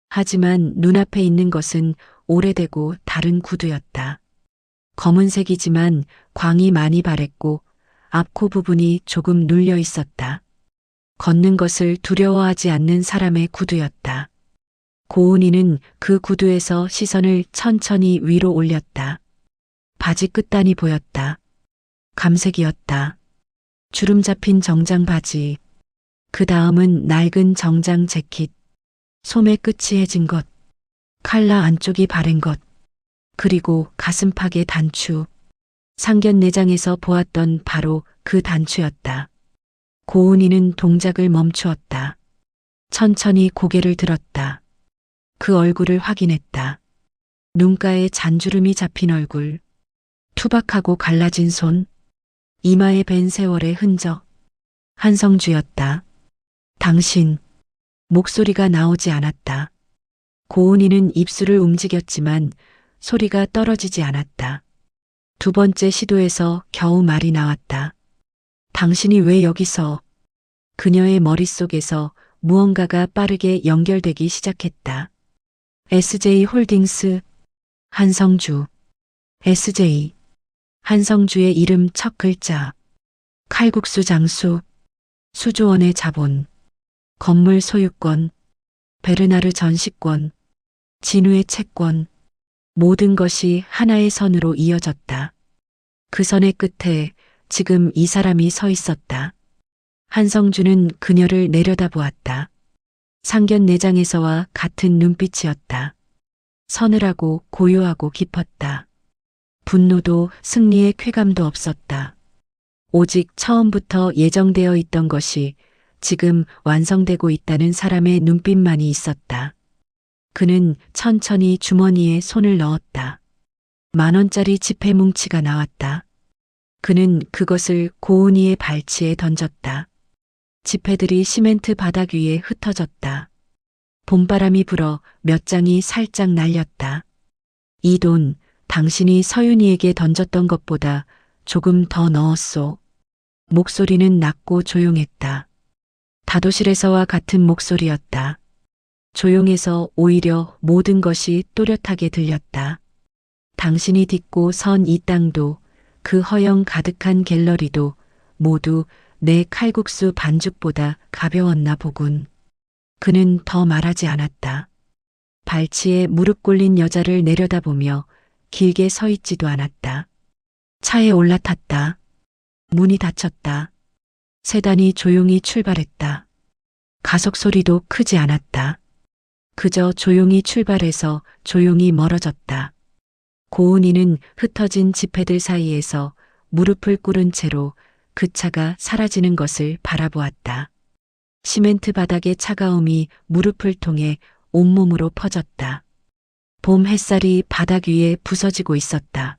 하지만 눈앞에 있는 것은 오래되고 다른 구두였다. 검은색이지만 광이 많이 바랬고 앞코 부분이 조금 눌려 있었다. 걷는 것을 두려워하지 않는 사람의 구두였다. 고은이는 그 구두에서 시선을 천천히 위로 올렸다. 바지 끝단이 보였다. 감색이었다. 주름 잡힌 정장 바지. 그 다음은 낡은 정장 재킷. 소매 끝이 해진 것. 칼라 안쪽이 바랜 것. 그리고 가슴팍의 단추. 상견 내장에서 보았던 바로 그 단추였다. 고은이는 동작을 멈추었다. 천천히 고개를 들었다. 그 얼굴을 확인했다. 눈가에 잔주름이 잡힌 얼굴. 투박하고 갈라진 손. 이마에 밴 세월의 흔적. 한성주였다. 당신. 목소리가 나오지 않았다. 고은이는 입술을 움직였지만 소리가 떨어지지 않았다. 두 번째 시도에서 겨우 말이 나왔다. 당신이 왜 여기서? 그녀의 머릿속에서 무언가가 빠르게 연결되기 시작했다. SJ홀딩스. 한성주. SJ. 한성주의 이름 첫 글자. 칼국수 장수. 수조원의 자본. 건물 소유권. 베르나르 전시권. 진우의 채권. 모든 것이 하나의 선으로 이어졌다. 그 선의 끝에 지금 이 사람이 서 있었다. 한성주는 그녀를 내려다보았다. 상견 내장에서와 같은 눈빛이었다. 서늘하고 고요하고 깊었다. 분노도 승리의 쾌감도 없었다. 오직 처음부터 예정되어 있던 것이 지금 완성되고 있다는 사람의 눈빛만이 있었다. 그는 천천히 주머니에 손을 넣었다. 10,000원짜리 지폐 뭉치가 나왔다. 그는 그것을 고은이의 발치에 던졌다. 지폐들이 시멘트 바닥 위에 흩어졌다. 봄바람이 불어 몇 장이 살짝 날렸다. 이 돈, 당신이 서윤이에게 던졌던 것보다 조금 더 넣었소. 목소리는 낮고 조용했다. 다도실에서와 같은 목소리였다. 조용해서 오히려 모든 것이 또렷하게 들렸다. 당신이 딛고 선 이 땅도 그 허영 가득한 갤러리도 모두 내 칼국수 반죽보다 가벼웠나 보군. 그는 더 말하지 않았다. 발치에 무릎 꿇린 여자를 내려다보며 길게 서 있지도 않았다. 차에 올라탔다. 문이 닫혔다. 세단이 조용히 출발했다. 가속 소리도 크지 않았다. 그저 조용히 출발해서 조용히 멀어졌다. 고은이는 흩어진 지폐들 사이에서 무릎을 꿇은 채로 그 차가 사라지는 것을 바라보았다. 시멘트 바닥의 차가움이 무릎을 통해 온몸으로 퍼졌다. 봄 햇살이 바닥 위에 부서지고 있었다.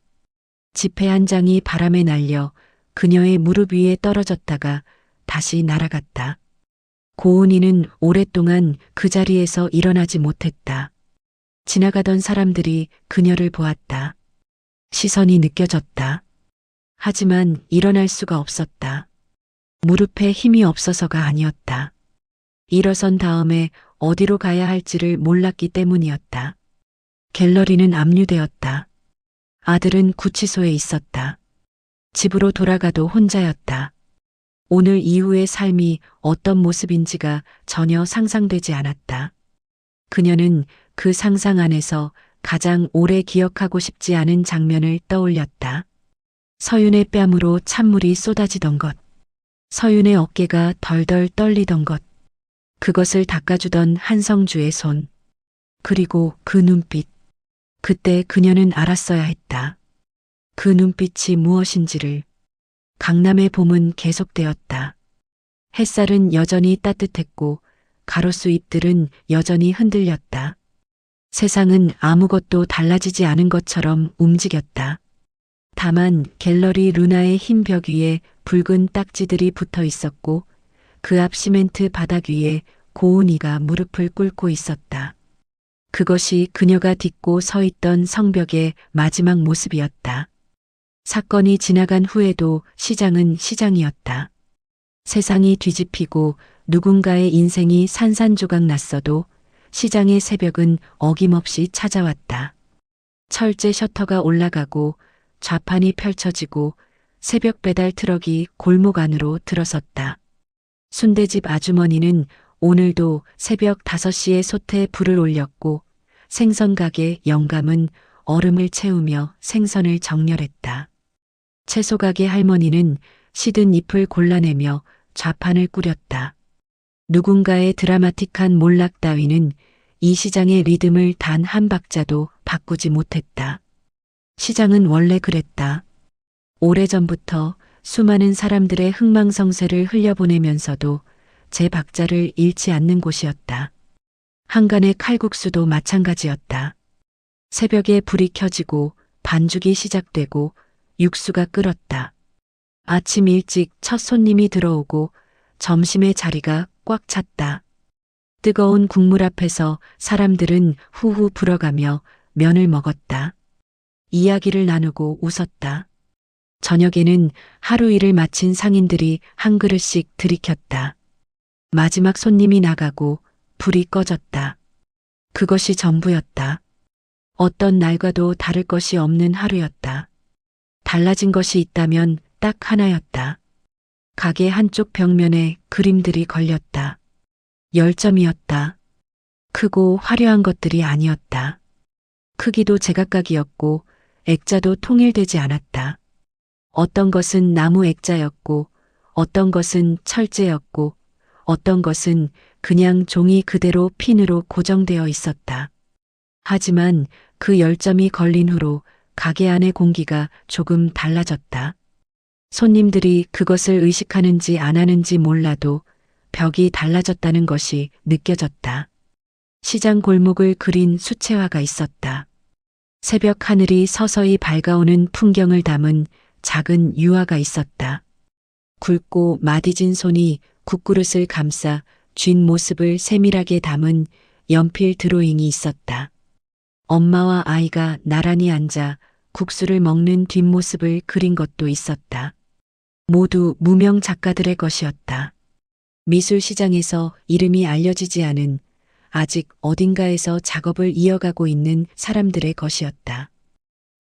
지폐 한 장이 바람에 날려 그녀의 무릎 위에 떨어졌다가 다시 날아갔다. 고은이는 오랫동안 그 자리에서 일어나지 못했다. 지나가던 사람들이 그녀를 보았다. 시선이 느껴졌다. 하지만 일어날 수가 없었다. 무릎에 힘이 없어서가 아니었다. 일어선 다음에 어디로 가야 할지를 몰랐기 때문이었다. 갤러리는 압류되었다. 아들은 구치소에 있었다. 집으로 돌아가도 혼자였다. 오늘 이후의 삶이 어떤 모습인지가 전혀 상상되지 않았다. 그녀는 그 상상 안에서 가장 오래 기억하고 싶지 않은 장면을 떠올렸다. 서윤의 뺨으로 찬물이 쏟아지던 것. 서윤의 어깨가 덜덜 떨리던 것. 그것을 닦아주던 한성주의 손. 그리고 그 눈빛. 그때 그녀는 알았어야 했다. 그 눈빛이 무엇인지를. 강남의 봄은 계속되었다. 햇살은 여전히 따뜻했고 가로수 잎들은 여전히 흔들렸다. 세상은 아무것도 달라지지 않은 것처럼 움직였다. 다만 갤러리 루나의 흰 벽 위에 붉은 딱지들이 붙어 있었고 그 앞 시멘트 바닥 위에 고은이가 무릎을 꿇고 있었다. 그것이 그녀가 딛고 서 있던 성벽의 마지막 모습이었다. 사건이 지나간 후에도 시장은 시장이었다. 세상이 뒤집히고 누군가의 인생이 산산조각 났어도 시장의 새벽은 어김없이 찾아왔다. 철제 셔터가 올라가고 좌판이 펼쳐지고 새벽 배달 트럭이 골목 안으로 들어섰다. 순대집 아주머니는 오늘도 새벽 5시에 솥에 불을 올렸고 생선 가게 영감은 얼음을 채우며 생선을 정렬했다. 채소 가게 할머니는 시든 잎을 골라내며 좌판을 꾸렸다. 누군가의 드라마틱한 몰락 따위는 이 시장의 리듬을 단 한 박자도 바꾸지 못했다. 시장은 원래 그랬다. 오래전부터 수많은 사람들의 흥망성쇠를 흘려보내면서도 제 박자를 잃지 않는 곳이었다. 한간의 칼국수도 마찬가지였다. 새벽에 불이 켜지고 반죽이 시작되고 육수가 끓었다. 아침 일찍 첫 손님이 들어오고 점심의 자리가 꽉 찼다. 뜨거운 국물 앞에서 사람들은 후후 불어가며 면을 먹었다. 이야기를 나누고 웃었다. 저녁에는 하루 일을 마친 상인들이 한 그릇씩 들이켰다. 마지막 손님이 나가고 불이 꺼졌다. 그것이 전부였다. 어떤 날과도 다를 것이 없는 하루였다. 달라진 것이 있다면 딱 하나였다. 가게 한쪽 벽면에 그림들이 걸렸다. 10점이었다. 크고 화려한 것들이 아니었다. 크기도 제각각이었고 액자도 통일되지 않았다. 어떤 것은 나무 액자였고 어떤 것은 철제였고 어떤 것은 그냥 종이 그대로 핀으로 고정되어 있었다. 하지만 그 10점이 걸린 후로 가게 안의 공기가 조금 달라졌다. 손님들이 그것을 의식하는지 안 하는지 몰라도 벽이 달라졌다는 것이 느껴졌다. 시장 골목을 그린 수채화가 있었다. 새벽 하늘이 서서히 밝아오는 풍경을 담은 작은 유화가 있었다. 굵고 마디진 손이 국그릇을 감싸 쥔 모습을 세밀하게 담은 연필 드로잉이 있었다. 엄마와 아이가 나란히 앉아 국수를 먹는 뒷모습을 그린 것도 있었다. 모두 무명 작가들의 것이었다. 미술시장에서 이름이 알려지지 않은 아직 어딘가에서 작업을 이어가고 있는 사람들의 것이었다.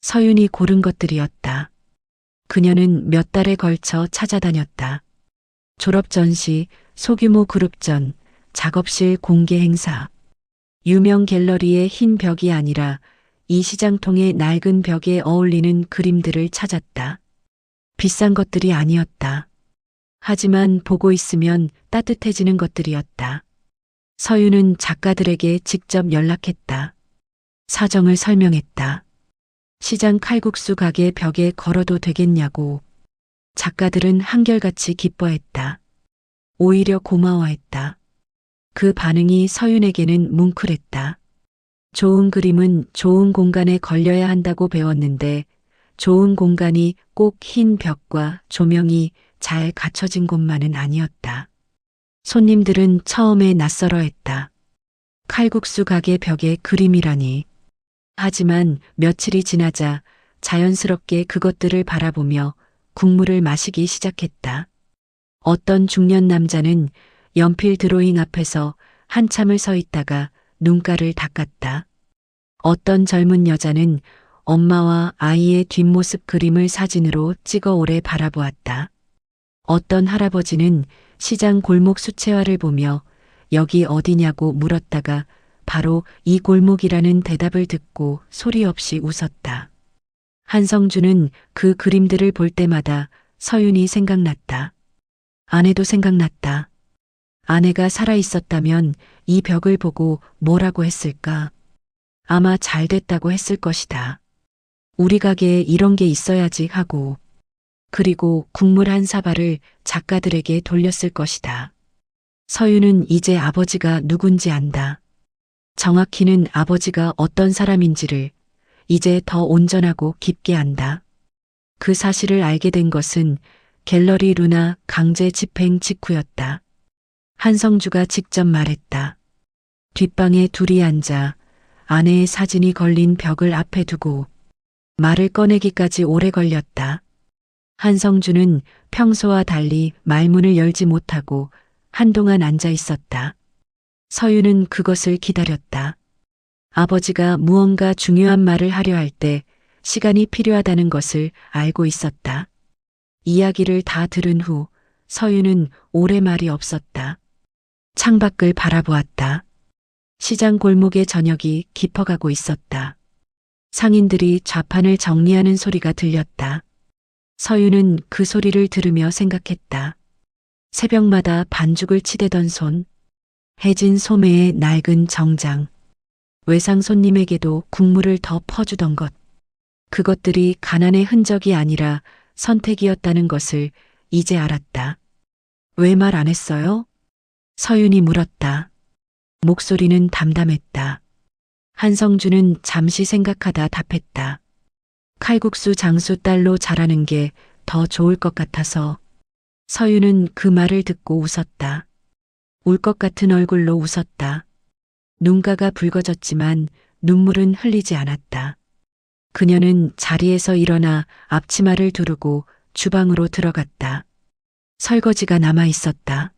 서윤이 고른 것들이었다. 그녀는 몇 달에 걸쳐 찾아다녔다. 졸업 전시, 소규모 그룹전, 작업실 공개 행사. 유명 갤러리의 흰 벽이 아니라 이 시장통의 낡은 벽에 어울리는 그림들을 찾았다. 비싼 것들이 아니었다. 하지만 보고 있으면 따뜻해지는 것들이었다. 서유는 작가들에게 직접 연락했다. 사정을 설명했다. 시장 칼국수 가게 벽에 걸어도 되겠냐고. 작가들은 한결같이 기뻐했다. 오히려 고마워했다. 그 반응이 서윤에게는 뭉클했다. 좋은 그림은 좋은 공간에 걸려야 한다고 배웠는데 좋은 공간이 꼭 흰 벽과 조명이 잘 갖춰진 곳만은 아니었다. 손님들은 처음에 낯설어했다. 칼국수 가게 벽에 그림이라니. 하지만 며칠이 지나자 자연스럽게 그것들을 바라보며 국물을 마시기 시작했다. 어떤 중년 남자는 연필 드로잉 앞에서 한참을 서 있다가 눈가를 닦았다. 어떤 젊은 여자는 엄마와 아이의 뒷모습 그림을 사진으로 찍어 오래 바라보았다. 어떤 할아버지는 시장 골목 수채화를 보며 여기 어디냐고 물었다가 바로 이 골목이라는 대답을 듣고 소리 없이 웃었다. 한성주는 그 그림들을 볼 때마다 서윤이 생각났다. 아내도 생각났다. 아내가 살아 있었다면 이 벽을 보고 뭐라고 했을까? 아마 잘 됐다고 했을 것이다. 우리 가게에 이런 게 있어야지 하고. 그리고 국물 한 사발을 작가들에게 돌렸을 것이다. 서윤은 이제 아버지가 누군지 안다. 정확히는 아버지가 어떤 사람인지를 이제 더 온전하고 깊게 안다. 그 사실을 알게 된 것은 갤러리 루나 강제 집행 직후였다. 한성주가 직접 말했다. 뒷방에 둘이 앉아 아내의 사진이 걸린 벽을 앞에 두고 말을 꺼내기까지 오래 걸렸다. 한성주는 평소와 달리 말문을 열지 못하고 한동안 앉아 있었다. 서유는 그것을 기다렸다. 아버지가 무언가 중요한 말을 하려 할 때 시간이 필요하다는 것을 알고 있었다. 이야기를 다 들은 후 서유는 오래 말이 없었다. 창밖을 바라보았다. 시장 골목의 저녁이 깊어가고 있었다. 상인들이 좌판을 정리하는 소리가 들렸다. 서유는 그 소리를 들으며 생각했다. 새벽마다 반죽을 치대던 손, 해진 소매의 낡은 정장, 외상 손님에게도 국물을 더 퍼주던 것. 그것들이 가난의 흔적이 아니라 선택이었다는 것을 이제 알았다. 왜 말 안 했어요? 서윤이 물었다. 목소리는 담담했다. 한성주는 잠시 생각하다 답했다. 칼국수 장수 딸로 자라는 게 더 좋을 것 같아서. 서윤은 그 말을 듣고 웃었다. 울 것 같은 얼굴로 웃었다. 눈가가 붉어졌지만 눈물은 흘리지 않았다. 그녀는 자리에서 일어나 앞치마를 두르고 주방으로 들어갔다. 설거지가 남아 있었다.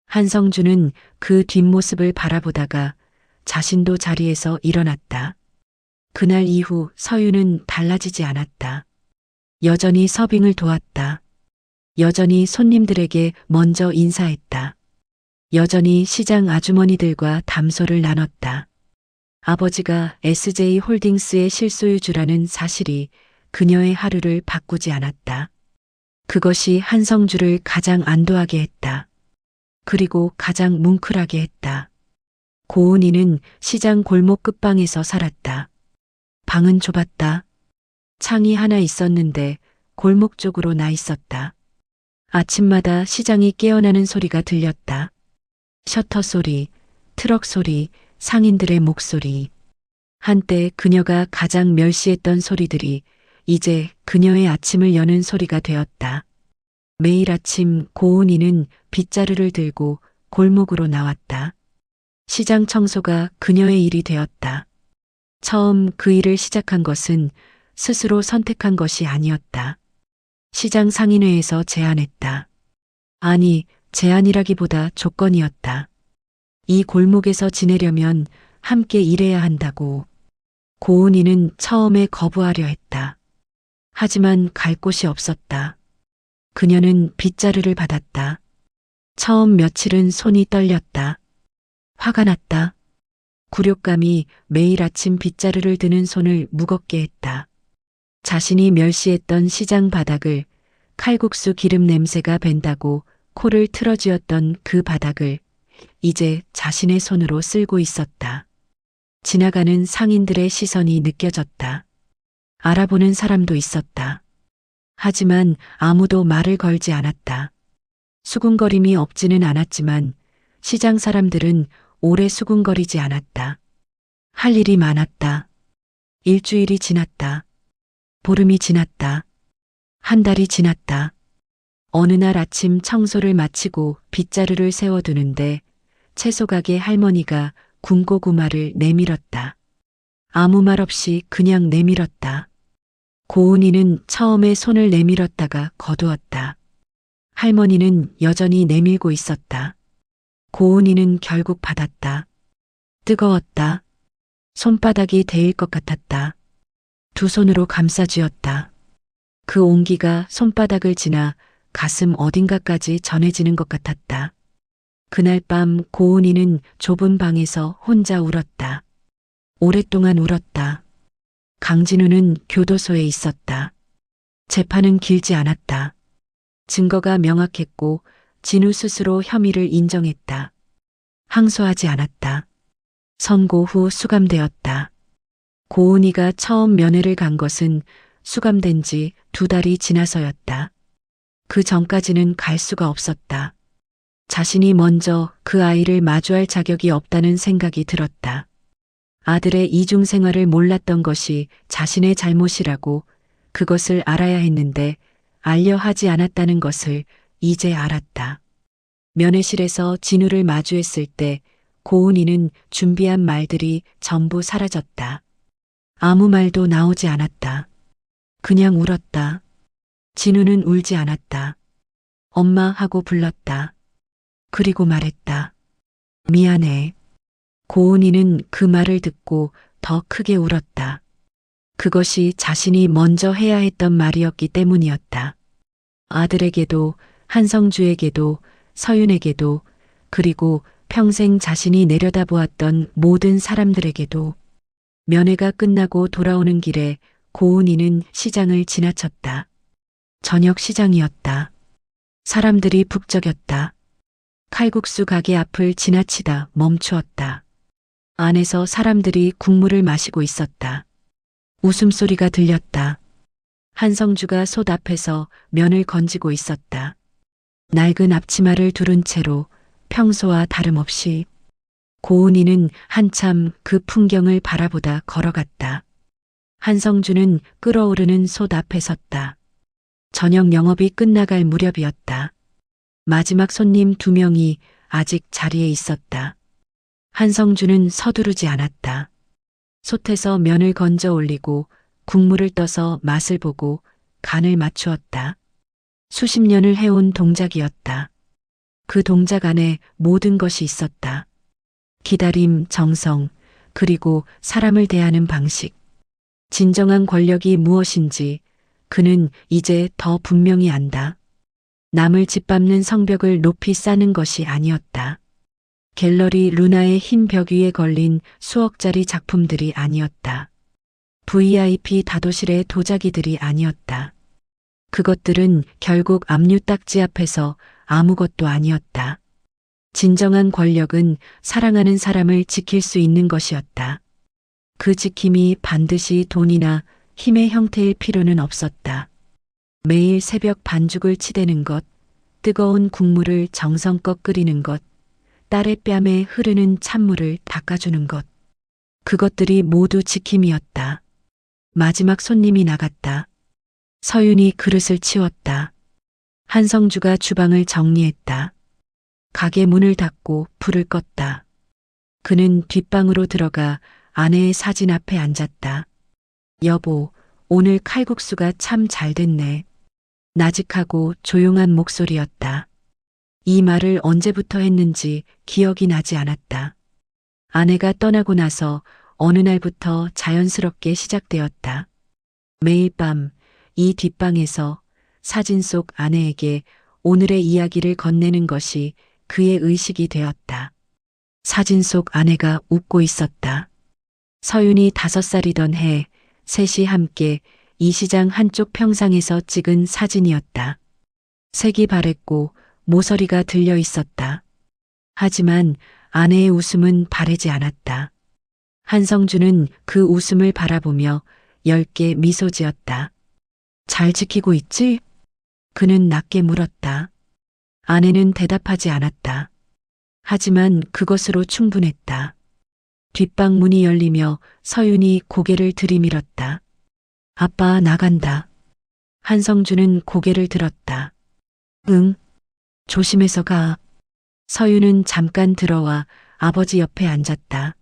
한성주는 그 뒷모습을 바라보다가 자신도 자리에서 일어났다. 그날 이후 서유는 달라지지 않았다. 여전히 서빙을 도왔다. 여전히 손님들에게 먼저 인사했다. 여전히 시장 아주머니들과 담소를 나눴다. 아버지가 SJ홀딩스의 실소유주라는 사실이 그녀의 하루를 바꾸지 않았다. 그것이 한성주를 가장 안도하게 했다. 그리고 가장 뭉클하게 했다. 고은이는 시장 골목 끝방에서 살았다. 방은 좁았다. 창이 하나 있었는데 골목 쪽으로 나 있었다. 아침마다 시장이 깨어나는 소리가 들렸다. 셔터 소리, 트럭 소리, 상인들의 목소리. 한때 그녀가 가장 멸시했던 소리들이 이제 그녀의 아침을 여는 소리가 되었다. 매일 아침 고은이는 빗자루를 들고 골목으로 나왔다. 시장 청소가 그녀의 일이 되었다. 처음 그 일을 시작한 것은 스스로 선택한 것이 아니었다. 시장 상인회에서 제안했다. 아니, 제안이라기보다 조건이었다. 이 골목에서 지내려면 함께 일해야 한다고. 고은이는 처음에 거부하려 했다. 하지만 갈 곳이 없었다. 그녀는 빗자루를 받았다. 처음 며칠은 손이 떨렸다. 화가 났다. 굴욕감이 매일 아침 빗자루를 드는 손을 무겁게 했다. 자신이 멸시했던 시장 바닥을 칼국수 기름 냄새가 밴다고 코를 틀어쥐었던 그 바닥을 이제 자신의 손으로 쓸고 있었다. 지나가는 상인들의 시선이 느껴졌다. 알아보는 사람도 있었다. 하지만 아무도 말을 걸지 않았다. 수군거림이 없지는 않았지만 시장 사람들은 오래 수군거리지 않았다. 할 일이 많았다. 일주일이 지났다. 보름이 지났다. 한 달이 지났다. 어느 날 아침 청소를 마치고 빗자루를 세워두는데 채소 가게 할머니가 군고구마를 내밀었다. 아무 말 없이 그냥 내밀었다. 고은이는 처음에 손을 내밀었다가 거두었다. 할머니는 여전히 내밀고 있었다. 고은이는 결국 받았다. 뜨거웠다. 손바닥이 데일 것 같았다. 두 손으로 감싸 쥐었다. 그 온기가 손바닥을 지나 가슴 어딘가까지 전해지는 것 같았다. 그날 밤 고은이는 좁은 방에서 혼자 울었다. 오랫동안 울었다. 강진우는 교도소에 있었다. 재판은 길지 않았다. 증거가 명확했고 진우 스스로 혐의를 인정했다. 항소하지 않았다. 선고 후 수감되었다. 고은이가 처음 면회를 간 것은 수감된 지 2달이 지나서였다. 그 전까지는 갈 수가 없었다. 자신이 먼저 그 아이를 마주할 자격이 없다는 생각이 들었다. 아들의 이중 생활을 몰랐던 것이 자신의 잘못이라고 그것을 알아야 했는데 알려 하지 않았다는 것을 이제 알았다. 면회실에서 진우를 마주했을 때 고은이는 준비한 말들이 전부 사라졌다. 아무 말도 나오지 않았다. 그냥 울었다. 진우는 울지 않았다. 엄마 하고 불렀다. 그리고 말했다. 미안해. 고은이는 그 말을 듣고 더 크게 울었다. 그것이 자신이 먼저 해야 했던 말이었기 때문이었다. 아들에게도 한성주에게도 서윤에게도 그리고 평생 자신이 내려다보았던 모든 사람들에게도. 면회가 끝나고 돌아오는 길에 고은이는 시장을 지나쳤다. 저녁 시장이었다. 사람들이 북적였다. 칼국수 가게 앞을 지나치다 멈추었다. 안에서 사람들이 국물을 마시고 있었다. 웃음소리가 들렸다. 한성주가 솥 앞에서 면을 건지고 있었다. 낡은 앞치마를 두른 채로 평소와 다름없이. 고은이는 한참 그 풍경을 바라보다 걸어갔다. 한성주는 끓어오르는 솥 앞에 섰다. 저녁 영업이 끝나갈 무렵이었다. 마지막 손님 2명이 아직 자리에 있었다. 한성주는 서두르지 않았다. 솥에서 면을 건져 올리고 국물을 떠서 맛을 보고 간을 맞추었다. 수십 년을 해온 동작이었다. 그 동작 안에 모든 것이 있었다. 기다림, 정성, 그리고 사람을 대하는 방식. 진정한 권력이 무엇인지 그는 이제 더 분명히 안다. 남을 짓밟는 성벽을 높이 쌓는 것이 아니었다. 갤러리 루나의 흰 벽 위에 걸린 수억짜리 작품들이 아니었다. VIP 다도실의 도자기들이 아니었다. 그것들은 결국 압류딱지 앞에서 아무것도 아니었다. 진정한 권력은 사랑하는 사람을 지킬 수 있는 것이었다. 그 지킴이 반드시 돈이나 힘의 형태일 필요는 없었다. 매일 새벽 반죽을 치대는 것, 뜨거운 국물을 정성껏 끓이는 것, 딸의 뺨에 흐르는 찬물을 닦아주는 것. 그것들이 모두 지킴이었다. 마지막 손님이 나갔다. 서윤이 그릇을 치웠다. 한성주가 주방을 정리했다. 가게 문을 닫고 불을 껐다. 그는 뒷방으로 들어가 아내의 사진 앞에 앉았다. 여보, 오늘 칼국수가 참 잘 됐네. 나직하고 조용한 목소리였다. 이 말을 언제부터 했는지 기억이 나지 않았다. 아내가 떠나고 나서 어느 날부터 자연스럽게 시작되었다. 매일 밤 이 뒷방에서 사진 속 아내에게 오늘의 이야기를 건네는 것이 그의 의식이 되었다. 사진 속 아내가 웃고 있었다. 서윤이 5살이던 해 셋이 함께 이 시장 한쪽 평상에서 찍은 사진이었다. 색이 바랬고 모서리가 들려 있었다. 하지만 아내의 웃음은 바래지 않았다. 한성주는 그 웃음을 바라보며 엷게 미소 지었다. 잘 지키고 있지? 그는 낮게 물었다. 아내는 대답하지 않았다. 하지만 그것으로 충분했다. 뒷방 문이 열리며 서윤이 고개를 들이밀었다. 아빠 나간다. 한성주는 고개를 들었다. 응. 조심해서 가. 서윤은 잠깐 들어와 아버지 옆에 앉았다.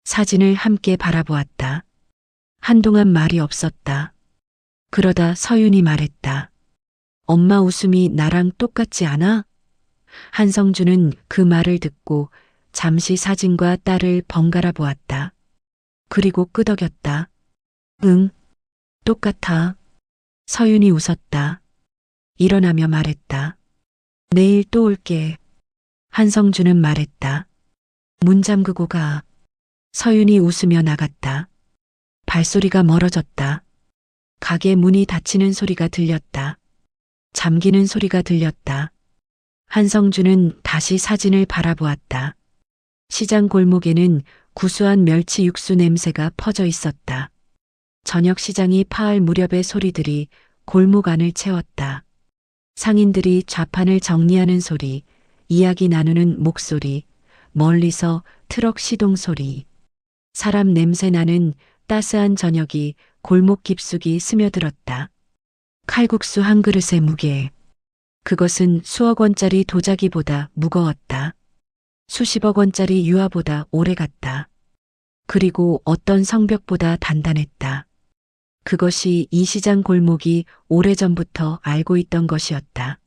사진을 함께 바라보았다. 한동안 말이 없었다. 그러다 서윤이 말했다. 엄마 웃음이 나랑 똑같지 않아? 한성주는 그 말을 듣고 잠시 사진과 딸을 번갈아 보았다. 그리고 끄덕였다. 응, 똑같아. 서윤이 웃었다. 일어나며 말했다. 내일 또 올게. 한성주는 말했다. 문 잠그고 가. 서윤이 웃으며 나갔다. 발소리가 멀어졌다. 가게 문이 닫히는 소리가 들렸다. 잠기는 소리가 들렸다. 한성주는 다시 사진을 바라보았다. 시장 골목에는 구수한 멸치 육수 냄새가 퍼져 있었다. 저녁 시장이 파할 무렵의 소리들이 골목 안을 채웠다. 상인들이 좌판을 정리하는 소리, 이야기 나누는 목소리, 멀리서 트럭 시동 소리. 사람 냄새 나는 따스한 저녁이 골목 깊숙이 스며들었다. 칼국수 한 그릇의 무게. 그것은 수억 원짜리 도자기보다 무거웠다. 수십억 원짜리 유화보다 오래갔다. 그리고 어떤 성벽보다 단단했다. 그것이 이 시장 골목이 오래전부터 알고 있던 것이었다.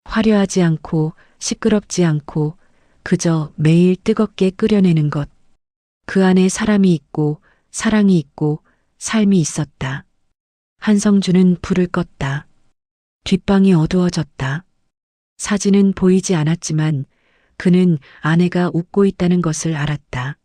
화려하지 않고 시끄럽지 않고 그저 매일 뜨겁게 끓여내는 것. 그 안에 사람이 있고 사랑이 있고 삶이 있었다. 한성주는 불을 껐다. 뒷방이 어두워졌다. 사진은 보이지 않았지만 그는 아내가 웃고 있다는 것을 알았다.